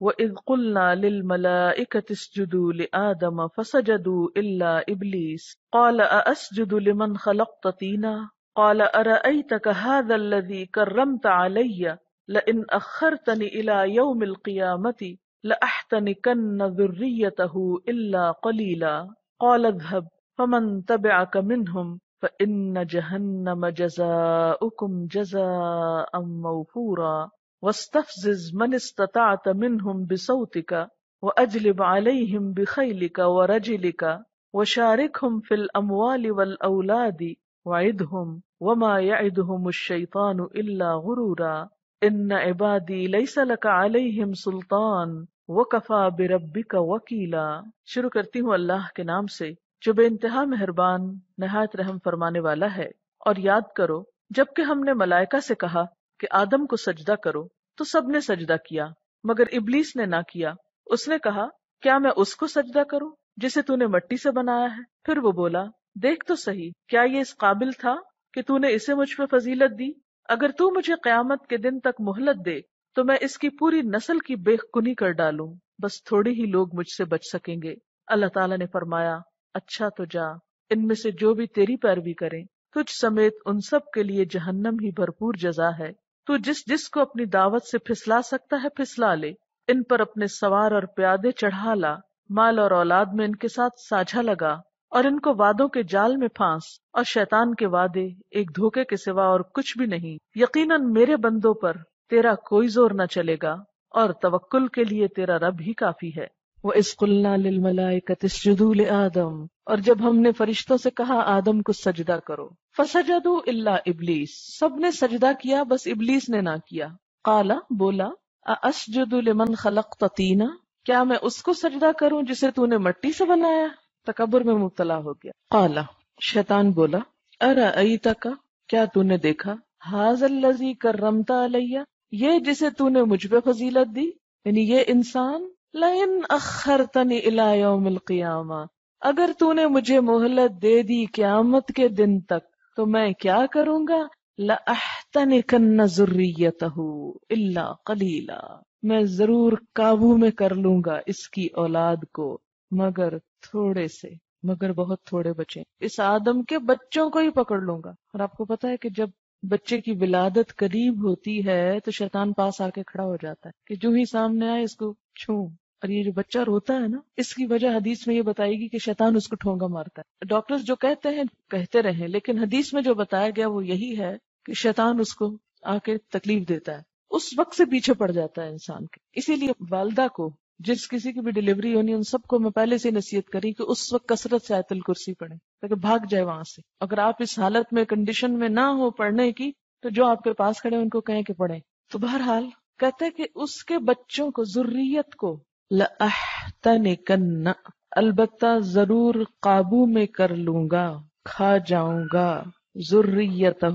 وَإِذْ قُلْنَا لِلْمَلَائِكَةِ اسْجُدُوا لِآدَمَ فَسَجَدُوا إِلَّا إِبْلِيسَ قَالَ أَأَسْجُدُ لِمَنْ خَلَقْتَ طِينًا قَالَ أَرَأَيْتَكَ هَذَا الَّذِي كَرَّمْتَ عَلَيَّ لَئِنْ أَخَّرْتَنِ إِلَى يَوْمِ الْقِيَامَةِ لَأَحْتَنِكَنَّ ذُرِّيَّتَهُ إِلَّا قَلِيلًا قَالَ اذْهَبْ فَمَنْ تَبِعَكَ مِنْهُمْ فَإِنَّ جَهَنَّمَ جَزَاؤُكُمْ جَزَاءً مَوْفُورًا وَاسْتَفْزِزْ مَنِ اسْتَطَعْتَ مِنْهُمْ بِصَوْتِكَ وَأَجْلِبْ عَلَيْهِمْ بِخَيْلِكَ وَرَجِلِكَ وَشَارِكْهُمْ فِي الْأَمْوَالِ وَالْأَوْلَادِ وَعِدْهُمْ وَمَا يَعِدُهُمُ الشَّيْطَانُ إِلَّا غُرُورًا إِنَّ عِبَادِي لَيْسَ لَكَ عَلَيْهِمْ سُلْطَانٌ وَكَفَى بِرَبِّكَ وَكِيلًا۔ شروع کرتی ہوں اللہ کے نام سے جو بے انتہا مہربان نہایت رحم فرمانے والا ہے۔ اور یاد کرو جب کہ ہم نے ملائکہ سے کہا کہ آدم کو سجدہ کرو تو سب نے سجدہ کیا مگر ابلیس نے نہ کیا۔ اس نے کہا کیا میں اس کو سجدہ کروں جسے تو نے مٹی سے بنایا ہے؟ پھر وہ بولا دیکھ تو صحیح کیا یہ اس قابل تھا کہ تو نے اسے مجھ پہ فضیلت دی؟ اگر تو مجھے قیامت کے دن تک مہلت دے تو میں اس کی پوری نسل کی بے کنی کر ڈالوں، بس تھوڑے ہی لوگ مجھ سے بچ سکیں گے۔ اللہ تعالیٰ نے فرمایا اچھا تو جا، ان میں سے جو بھی تیری پیروی کریں تجھ سمیت ان سب کے لیے جہنم ہی بھرپور جزا ہے۔ تو جس جس کو اپنی دعوت سے پھسلا سکتا ہے پھسلا لے، ان پر اپنے سوار اور پیادے چڑھا لا، مال اور اولاد میں ان کے ساتھ ساجھا لگا، اور ان کو وعدوں کے جال میں پھانس، اور شیطان کے وعدے ایک دھوکے کے سوا اور کچھ بھی نہیں۔ یقیناً میرے بندوں پر تیرا کوئی زور نہ چلے گا، اور توکل کے لیے تیرا رب ہی کافی ہے۔ وَإِذْ قُلْنَا لِلْمَلَائِكَةِ اسْجُدُوا لِآدَمَ، اور جب ہم نے فرشتوں سے کہا آدم کو سجدہ کرو، فَسَجَدُوا إِلَّا إِبْلِيسَ، سب نے سجدہ کیا بس ابلیس نے نہ کیا۔ قَالَ، بولا، أَأَسْجُدُ لِمَنْ خَلَقْتَ طِينًا، کیا میں اس کو سجدہ کروں جسے تو نے مٹی سے بنایا؟ تکبر میں مبتلا ہو گیا۔ قَالَ، شیطان بولا، أَرَأَيْتَكَ، کیا تو نے دیکھا، هَذَا الَّذِي كَرَّمْتَ عَلَيَّ، یہ جسے تو نے مجھ پہ فضیلت دی، یعنی یہ انسان، لَئِنْ أَخَّرْتَنِ إِلَى يَوْمِ الْقِيَامَةِ، اگر تو نے مجھے مہلت دے دی قیامت کے دن تک تو میں کیا کروں گا، لَأَحْتَنِكَنَّ ذُرِّيَّتَهُ إِلَّا قَلِيلًا، میں ضرور قابو میں کر لوں گا اس کی اولاد کو مگر تھوڑے سے، مگر بہت تھوڑے بچے، اس آدم کے بچوں کو ہی پکڑ لوں گا۔ اور آپ کو پتا ہے کہ جب بچے کی ولادت قریب ہوتی ہے تو شیطان پاس آ کے کھڑا ہو جاتا ہے کہ جو ہی سامنے آئے اس کو چھوں۔ اور یہ جو بچہ روتا ہے نا، اس کی وجہ حدیث میں یہ بتائی گی کہ شیطان اس کو ٹھونگا مارتا ہے۔ ڈاکٹرز جو کہتے ہیں کہتے رہیں، لیکن حدیث میں جو بتایا گیا وہ یہی ہے کہ شیطان اس کو آ کے تکلیف دیتا ہے، اس وقت سے پیچھے پڑ جاتا ہے انسان کے۔ اسی لیے والدہ کو، جس کسی کی بھی ڈلیوری ہونی، ان سب کو میں پہلے سے نصیحت کری کہ اس وقت کثرت سے آیت الکرسی پڑھیں تاکہ بھاگ جائے وہاں سے۔ اگر آپ اس حالت میں کنڈیشن میں نہ ہو پڑھنے کی تو جو آپ کے پاس کھڑے ان کو کہیں کہ پڑھیں۔ تو بہرحال کہتے کہ اس کے بچوں کو، ذریت کو، لَأَحْتَنِكَنَّ، البتہ ضرور قابو میں کر لوں گا، کھا جاؤں گا، ذریتہ،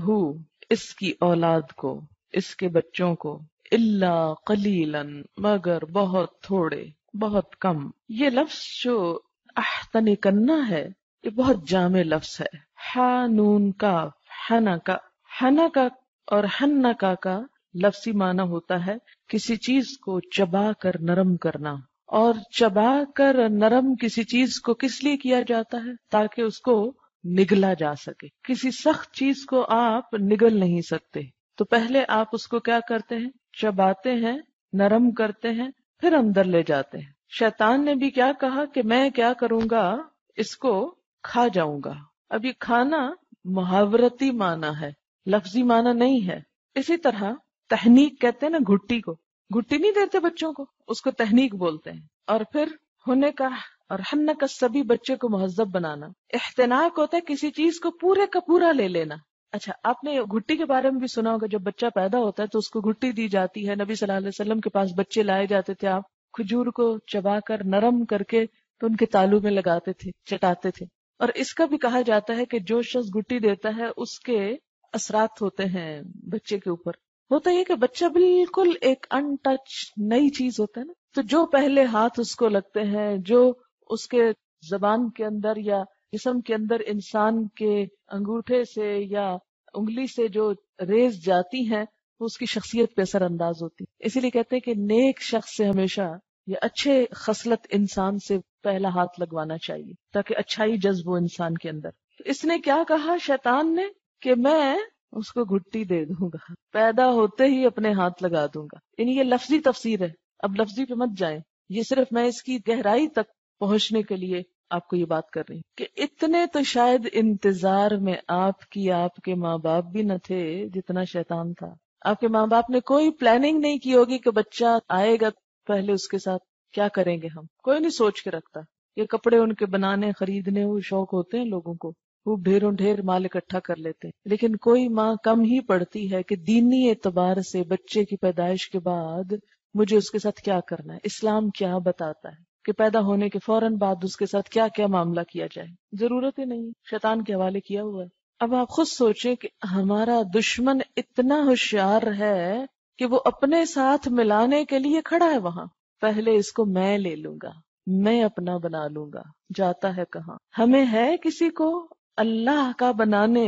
اس کی اولاد کو، اس کے بچوں کو، الا قلیلا، مگر بہت تھوڑے، بہت کم۔ یہ لفظ جو احتنکنا ہے یہ بہت جامع لفظ ہے۔ ہا نون کاف، حنکا، حنکا اور حنکا کا لفظی معنی ہوتا ہے کسی چیز کو چبا کر نرم کرنا، اور چبا کر نرم کسی چیز کو کس لیے کیا جاتا ہے؟ تاکہ اس کو نگلا جا سکے۔ کسی سخت چیز کو آپ نگل نہیں سکتے تو پہلے آپ اس کو کیا کرتے ہیں؟ چباتے ہیں، نرم کرتے ہیں، پھر اندر لے جاتے ہیں۔ شیطان نے بھی کیا کہا کہ میں کیا کروں گا، اس کو کھا جاؤں گا۔ اب یہ کھانا محاورتی معنی ہے، لفظی معنی نہیں ہے۔ اسی طرح تحنیک کہتے ہیں نا، گھٹی کو، گھٹی نہیں دیتے بچوں کو، اس کو تحنیک بولتے ہیں۔ اور پھر ہونے کا اور ہن کا سبھی بچے کو مہذب بنانا۔ احتناک ہوتا ہے کسی چیز کو پورے کا پورا لے لینا۔ اچھا، آپ نے گھٹی کے بارے میں بھی سنا ہوگا، جب بچہ پیدا ہوتا ہے تو اس کو گھٹی دی جاتی ہے۔ نبی صلی اللہ علیہ وسلم کے پاس بچے لائے جاتے تھے، آپ کھجور کو چبا کر نرم کر کے تو ان کے تالو میں لگاتے تھے، چٹاتے تھے۔ اور اس کا بھی کہا جاتا ہے کہ جو شخص گھٹی دیتا ہے اس کے اثرات ہوتے ہیں بچے کے اوپر۔ ہوتا یہ کہ بچہ بالکل ایک ان ٹچ نئی چیز ہوتا ہے نا، تو جو پہلے ہاتھ اس کو لگتے ہیں، جو اس کے زبان کے اندر یا جسم کے اندر انسان کے انگوٹھے سے یا انگلی سے جو ریز جاتی ہیں، وہ اس کی شخصیت پہ اثر انداز ہوتی. اسی لیے کہتے ہیں کہ نیک شخص سے ہمیشہ یا اچھے خصلت انسان سے پہلا ہاتھ لگوانا چاہیے تاکہ اچھائی جذب ہو انسان کے اندر. تو اس نے کیا کہا شیطان نے کہ میں اس کو گھٹی دے دوں گا، پیدا ہوتے ہی اپنے ہاتھ لگا دوں گا. یعنی یہ لفظی تفسیر ہے، اب لفظی پہ مت جائیں، یہ صرف میں اس کی گہرائی تک پہنچنے کے لیے آپ کو یہ بات کر رہی ہوں کہ اتنے تو شاید انتظار میں آپ کے ماں باپ بھی نہ تھے جتنا شیطان تھا. آپ کے ماں باپ نے کوئی پلاننگ نہیں کی ہوگی کہ بچہ آئے گا پہلے اس کے ساتھ کیا کریں گے ہم، کوئی نہیں سوچ کے رکھتا. یہ کپڑے ان کے بنانے خریدنے وہ شوق ہوتے ہیں لوگوں کو، وہ ڈھیروں ڈھیر مال اکٹھا کر لیتے ہیں، لیکن کوئی ماں کم ہی پڑتی ہے کہ دینی اعتبار سے بچے کی پیدائش کے بعد مجھے اس کے ساتھ کیا کرنا ہے، اسلام کیا بتاتا ہے کہ پیدا ہونے کے فوراً بعد اس کے ساتھ کیا کیا معاملہ کیا جائے. ضرورت ہی نہیں، شیطان کے حوالے کیا ہوا ہے. اب آپ خود سوچیں کہ ہمارا دشمن اتنا ہوشیار ہے کہ وہ اپنے ساتھ ملانے کے لیے کھڑا ہے وہاں. پہلے اس کو میں لے لوں گا، میں اپنا بنا لوں گا. جاتا ہے کہاں؟ ہمیں ہے کسی کو اللہ کا بنانے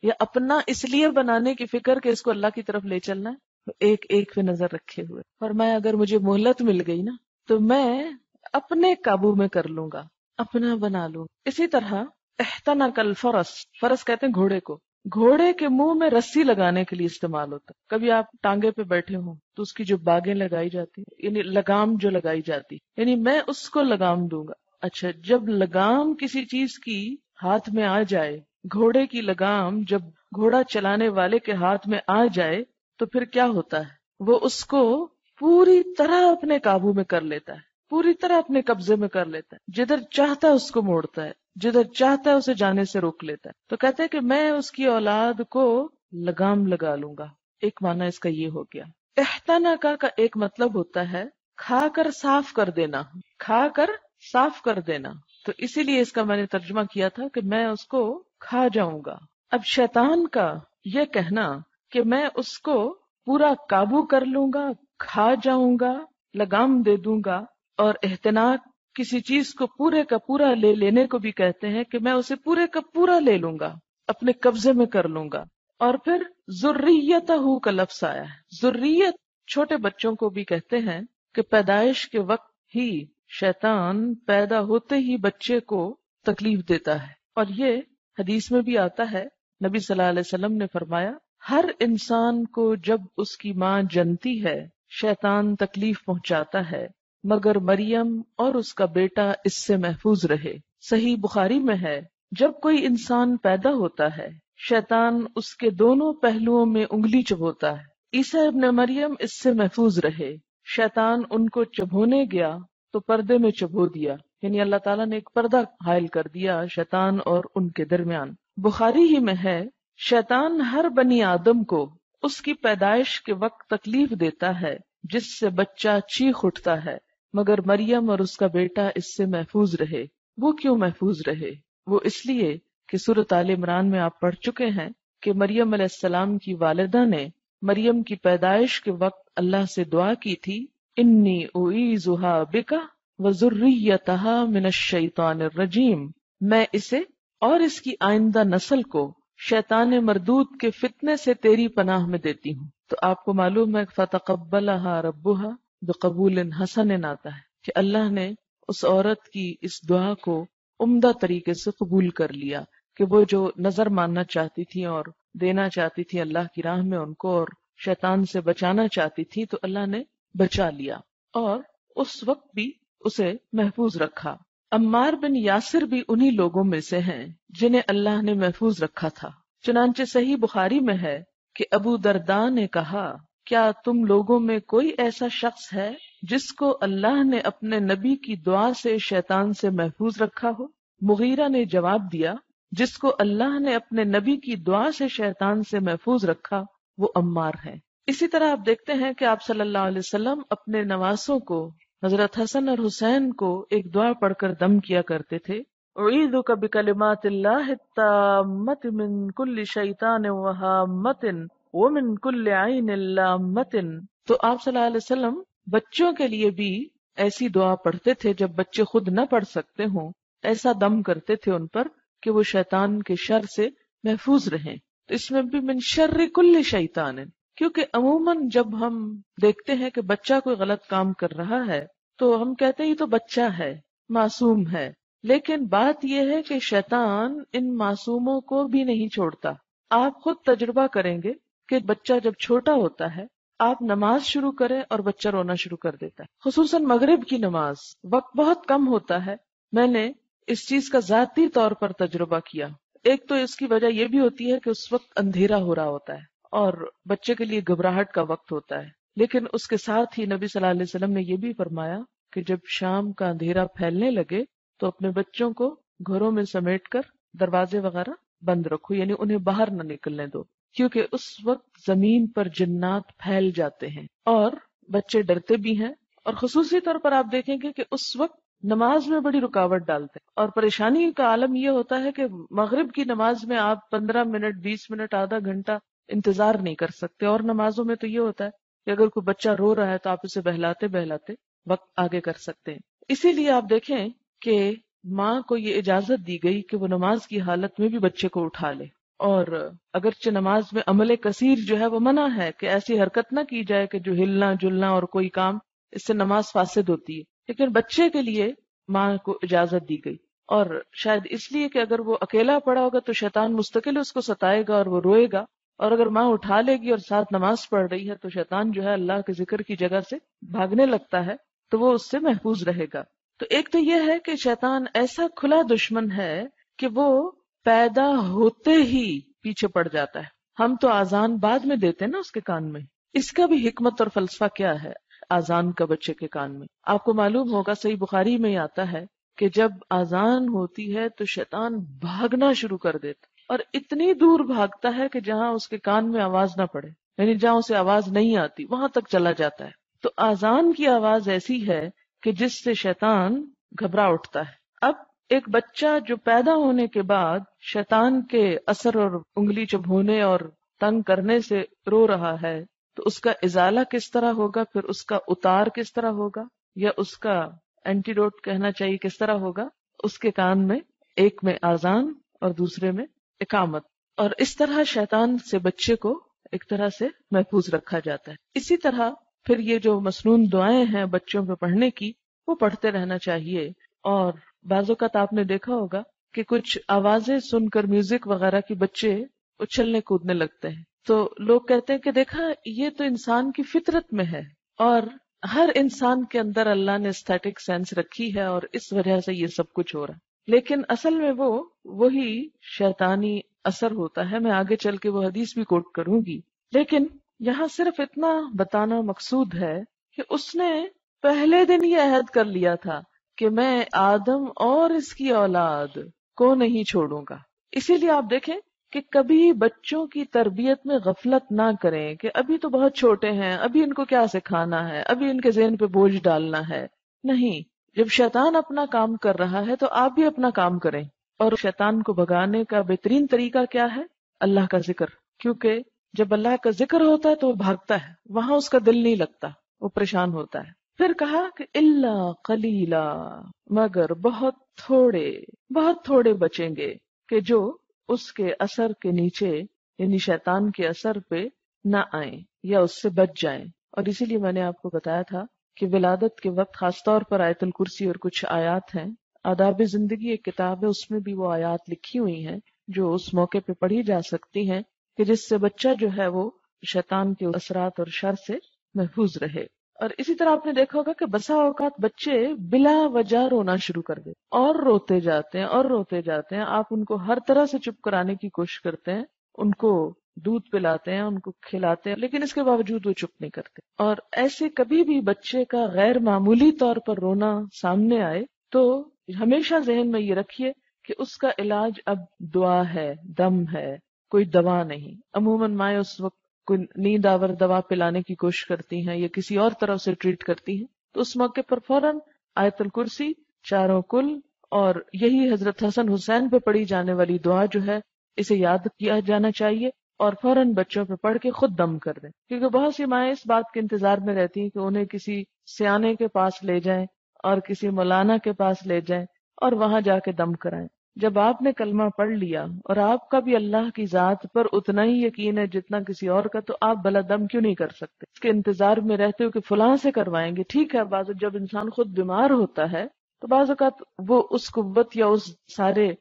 یا اپنا اس لیے بنانے کی فکر کہ اس کو اللہ کی طرف لے چلنا ہے. ایک ایک پہ نظر رکھے ہوئے، اور میں اگر مجھے مہلت مل گئی نا تو میں اپنے قابو میں کر لوں گا، اپنا بنا لوں. اسی طرح احتنک الفرس، فرس کہتے ہیں گھوڑے کو، گھوڑے کے منہ میں رسی لگانے کے لیے استعمال ہوتا ہے. کبھی آپ ٹانگے پہ بیٹھے ہوں تو اس کی جو باگیں لگائی جاتی یعنی لگام جو لگائی جاتی، یعنی میں اس کو لگام دوں گا. اچھا، جب لگام کسی چیز کی ہاتھ میں آ جائے، گھوڑے کی لگام جب گھوڑا چلانے والے کے ہاتھ میں آ جائے تو پھر کیا ہوتا ہے؟ وہ اس کو پوری طرح اپنے قابو میں کر لیتا ہے، پوری طرح اپنے قبضے میں کر لیتا ہے. جدھر چاہتا ہے اس کو موڑتا ہے، جدھر چاہتا ہے اسے جانے سے روک لیتا ہے. تو کہتے ہیں کہ میں اس کی اولاد کو لگام لگا لوں گا. ایک معنی اس کا یہ ہو گیا. احتناکا کا ایک مطلب ہوتا ہے کھا کر صاف کر دینا، کھا کر صاف کر دینا. تو اسی لیے اس کا میں نے ترجمہ کیا تھا کہ میں اس کو کھا جاؤں گا. اب شیطان کا یہ کہنا کہ میں اس کو پورا قابو کر لوں گا، کھا جاؤں گا، لگام دے دوں گا، اور احتناک کسی چیز کو پورے کا پورا لے لینے کو بھی کہتے ہیں کہ میں اسے پورے کا پورا لے لوں گا، اپنے قبضے میں کر لوں گا. اور پھر ذریتہ کا لفظ آیا ہے. ذریت چھوٹے بچوں کو بھی کہتے ہیں کہ پیدائش کے وقت ہی شیطان پیدا ہوتے ہی بچے کو تکلیف دیتا ہے. اور یہ حدیث میں بھی آتا ہے، نبی صلی اللہ علیہ وسلم نے فرمایا ہر انسان کو جب اس کی ماں جنتی ہے شیطان تکلیف پہنچاتا ہے مگر مریم اور اس کا بیٹا اس سے محفوظ رہے. صحیح بخاری میں ہے جب کوئی انسان پیدا ہوتا ہے شیطان اس کے دونوں پہلوؤں میں انگلی چبوتا ہے. عیسیٰ ابن مریم اس سے محفوظ رہے. شیطان ان کو چبھونے گیا تو پردے میں چبھو دیا، یعنی اللہ تعالیٰ نے ایک پردہ حائل کر دیا شیطان اور ان کے درمیان. بخاری ہی میں ہے شیطان ہر بنی آدم کو اس کی پیدائش کے وقت تکلیف دیتا ہے جس سے بچہ چیخ اٹھتا ہے مگر مریم اور اس کا بیٹا اس سے محفوظ رہے. وہ کیوں محفوظ رہے؟ وہ اس لیے کہ سورۃ آل عمران میں آپ پڑھ چکے ہیں کہ مریم علیہ السلام کی والدہ نے مریم کی پیدائش کے وقت اللہ سے دعا کی تھی انی اعیذھا بک وذریتھا من الشیطان الرجیم، میں اسے اور اس کی آئندہ نسل کو شیطان مردود کے فتنے سے تیری پناہ میں دیتی ہوں. تو آپ کو معلوم ہے فتقبلھا ربھا بقبول حسن آتا ہے کہ اللہ نے اس عورت کی اس دعا کو عمدہ طریقے سے قبول کر لیا کہ وہ جو نظر ماننا چاہتی تھی اور دینا چاہتی تھی اللہ کی راہ میں ان کو اور شیطان سے بچانا چاہتی تھی تو اللہ نے بچا لیا اور اس وقت بھی اسے محفوظ رکھا. عمار بن یاسر بھی انہی لوگوں میں سے ہیں جنہیں اللہ نے محفوظ رکھا تھا. چنانچہ صحیح بخاری میں ہے کہ ابو درداء نے کہا کیا تم لوگوں میں کوئی ایسا شخص ہے جس کو اللہ نے اپنے نبی کی دعا سے شیطان سے محفوظ رکھا ہو؟ مغیرہ نے جواب دیا جس کو اللہ نے اپنے نبی کی دعا سے شیطان سے محفوظ رکھا وہ عمار ہے. اسی طرح آپ دیکھتے ہیں کہ آپ صلی اللہ علیہ وسلم اپنے نواسوں کو حضرت حسن اور حسین کو ایک دعا پڑھ کر دم کیا کرتے تھے اعیذک بکلمات اللہ التامۃ من کل شیطان وہامۃ ومن کل عین لامۃ. تو آپ صلی اللہ علیہ وسلم بچوں کے لیے بھی ایسی دعا پڑھتے تھے جب بچے خود نہ پڑھ سکتے ہوں، ایسا دم کرتے تھے ان پر کہ وہ شیطان کے شر سے محفوظ رہیں. تو اس میں بھی من شر کل شیطان، کیونکہ عموماً جب ہم دیکھتے ہیں کہ بچہ کوئی غلط کام کر رہا ہے تو ہم کہتے ہیں یہ تو بچہ ہے، معصوم ہے، لیکن بات یہ ہے کہ شیطان ان معصوموں کو بھی نہیں چھوڑتا۔ آپ خود تجربہ کریں گے کہ بچہ جب چھوٹا ہوتا ہے، آپ نماز شروع کریں اور بچہ رونا شروع کر دیتا ہے، خصوصاً مغرب کی نماز، وقت بہت کم ہوتا ہے۔ میں نے اس چیز کا ذاتی طور پر تجربہ کیا۔ ایک تو اس کی وجہ یہ بھی ہوتی ہے کہ اس وقت اندھیرا ہو رہا ہوتا ہے اور بچے کے لیے گھبراہٹ کا وقت ہوتا ہے، لیکن اس کے ساتھ ہی نبی صلی اللہ علیہ وسلم نے یہ بھی فرمایا کہ جب شام کا اندھیرا پھیلنے لگے تو اپنے بچوں کو گھروں میں سمیٹ کر دروازے وغیرہ بند رکھو، یعنی انہیں باہر نہ نکلنے دو، کیونکہ اس وقت زمین پر جنات پھیل جاتے ہیں اور بچے ڈرتے بھی ہیں، اور خصوصی طور پر آپ دیکھیں گے کہ اس وقت نماز میں بڑی رکاوٹ ڈالتے ہیں۔ اور پریشانی کا عالم یہ ہوتا ہے کہ مغرب کی نماز میں آپ 15 منٹ 20 منٹ آدھا گھنٹہ انتظار نہیں کر سکتے، اور نمازوں میں تو یہ ہوتا ہے کہ اگر کوئی بچہ رو رہا ہے تو آپ اسے بہلاتے بہلاتے وقت آگے کر سکتے ہیں۔ اسی لیے آپ دیکھیں کہ ماں کو یہ اجازت دی گئی کہ وہ نماز کی حالت میں بھی بچے کو اٹھا لے، اور اگرچہ نماز میں عمل کثیر جو ہے وہ منع ہے کہ ایسی حرکت نہ کی جائے کہ جو ہلنا جلنا اور کوئی کام، اس سے نماز فاسد ہوتی ہے، لیکن بچے کے لیے ماں کو اجازت دی گئی۔ اور شاید اس لیے کہ اگر وہ اکیلا پڑا ہوگا تو شیطان مستقل اس کو ستائے گا اور وہ روئے گا، اور اگر ماں اٹھا لے گی اور ساتھ نماز پڑھ رہی ہے تو شیطان جو ہے اللہ کے ذکر کی جگہ سے بھاگنے لگتا ہے، تو وہ اس سے محفوظ رہے گا۔ تو ایک تو یہ ہے کہ شیطان ایسا کھلا دشمن ہے کہ وہ پیدا ہوتے ہی پیچھے پڑ جاتا ہے۔ ہم تو آذان بعد میں دیتے ہیں نا اس کے کان میں، اس کا بھی حکمت اور فلسفہ کیا ہے آذان کا بچے کے کان میں؟ آپ کو معلوم ہوگا صحیح بخاری میں آتا ہے کہ جب آذان ہوتی ہے تو شیطان بھاگنا شروع کر دیتا، اور اتنی دور بھاگتا ہے کہ جہاں اس کے کان میں آواز نہ پڑے، یعنی جہاں اسے آواز نہیں آتی وہاں تک چلا جاتا ہے۔ تو آذان کی آواز ایسی ہے کہ جس سے شیطان گھبرا اٹھتا ہے۔ اب ایک بچہ جو پیدا ہونے کے بعد شیطان کے اثر اور انگلی چبھونے اور تنگ کرنے سے رو رہا ہے، تو اس کا ازالہ کس طرح ہوگا، پھر اس کا اتار کس طرح ہوگا، یا اس کا اینٹیڈوٹ کہنا چاہیے کس طرح ہوگا؟ اس کے کان میں ایک میں آذان اور دوسرے میں اقامت، اور اس طرح شیطان سے بچے کو ایک طرح سے محفوظ رکھا جاتا ہے۔ اسی طرح پھر یہ جو مسنون دعائیں ہیں بچوں پہ پڑھنے کی، وہ پڑھتے رہنا چاہیے۔ اور بعض اوقات آپ نے دیکھا ہوگا کہ کچھ آوازیں سن کر میوزک وغیرہ کی بچے اچھلنے کودنے لگتے ہیں، تو لوگ کہتے ہیں کہ دیکھا یہ تو انسان کی فطرت میں ہے، اور ہر انسان کے اندر اللہ نے اسٹیٹک سینس رکھی ہے اور اس وجہ سے یہ سب کچھ ہو رہا ہے، لیکن اصل میں وہی شیطانی اثر ہوتا ہے۔ میں آگے چل کے وہ حدیث بھی کوٹ کروں گی، لیکن یہاں صرف اتنا بتانا مقصود ہے کہ اس نے پہلے دن یہ عہد کر لیا تھا کہ میں آدم اور اس کی اولاد کو نہیں چھوڑوں گا۔ اسی لیے آپ دیکھیں کہ کبھی بچوں کی تربیت میں غفلت نہ کریں کہ ابھی تو بہت چھوٹے ہیں، ابھی ان کو کیا سکھانا ہے، ابھی ان کے ذہن پہ بوجھ ڈالنا ہے۔ نہیں، جب شیطان اپنا کام کر رہا ہے تو آپ بھی اپنا کام کریں، اور شیطان کو بھگانے کا بہترین طریقہ کیا ہے؟ اللہ کا ذکر، کیونکہ جب اللہ کا ذکر ہوتا ہے تو وہ بھاگتا ہے، وہاں اس کا دل نہیں لگتا، وہ پریشان ہوتا ہے۔ پھر کہا کہ اللہ قلیلا، مگر بہت تھوڑے بچیں گے کہ جو اس کے اثر کے نیچے، یعنی شیطان کے اثر پہ نہ آئیں یا اس سے بچ جائیں۔ اور اسی لیے میں نے آپ کو بتایا تھا کہ ولادت کے وقت خاص طور پر آیت الکرسی اور کچھ آیات ہیں، آداب زندگی ایک کتاب ہے، اس میں بھی وہ آیات لکھی ہوئی ہیں جو اس موقع پہ پڑھی جا سکتی ہیں کہ جس سے بچہ جو ہے وہ شیطان کے اثرات اور شر سے محفوظ رہے۔ اور اسی طرح آپ نے دیکھا ہوگا کہ بسا اوقات بچے بلا وجہ رونا شروع کر دیتے اور روتے جاتے ہیں، آپ ان کو ہر طرح سے چپ کرانے کی کوشش کرتے ہیں، ان کو دودھ پلاتے ہیں، ان کو کھلاتے ہیں، لیکن اس کے باوجود وہ چپ نہیں کرتے۔ اور ایسے کبھی بھی بچے کا غیر معمولی طور پر رونا سامنے آئے تو ہمیشہ ذہن میں یہ رکھیے کہ اس کا علاج اب دعا ہے، دم ہے، کوئی دوا نہیں۔ عموماً مائیں اس وقت کوئی نیند آور دوا پلانے کی کوشش کرتی ہیں یا کسی اور طرح سے ٹریٹ کرتی ہیں، تو اس موقع پر فوراً آیت الکرسی، چاروں کل، اور یہی حضرت حسن حسین پہ پڑھی جانے والی دعا جو ہے، اسے یاد کیا جانا چاہیے، اور فوراً بچوں پہ پڑھ کے خود دم کر دیں، کیونکہ بہت سی مائیں اس بات کے انتظار میں رہتی ہیں کہ انہیں کسی سیانے کے پاس لے جائیں اور کسی مولانا کے پاس لے جائیں اور وہاں جا کے دم کرائیں، جب آپ نے کلمہ پڑھ لیا اور آپ کا بھی اللہ کی ذات پر اتنا ہی یقین ہے جتنا کسی اور کا، تو آپ بلا دم کیوں نہیں کر سکتے؟ اس کے انتظار میں رہتے ہو کہ فلاں سے کروائیں گے. ٹھیک ہے، بعض جب انسان خود بیمار ہوتا ہے تو بعض اوقات وہ اس قوت یا اس سارے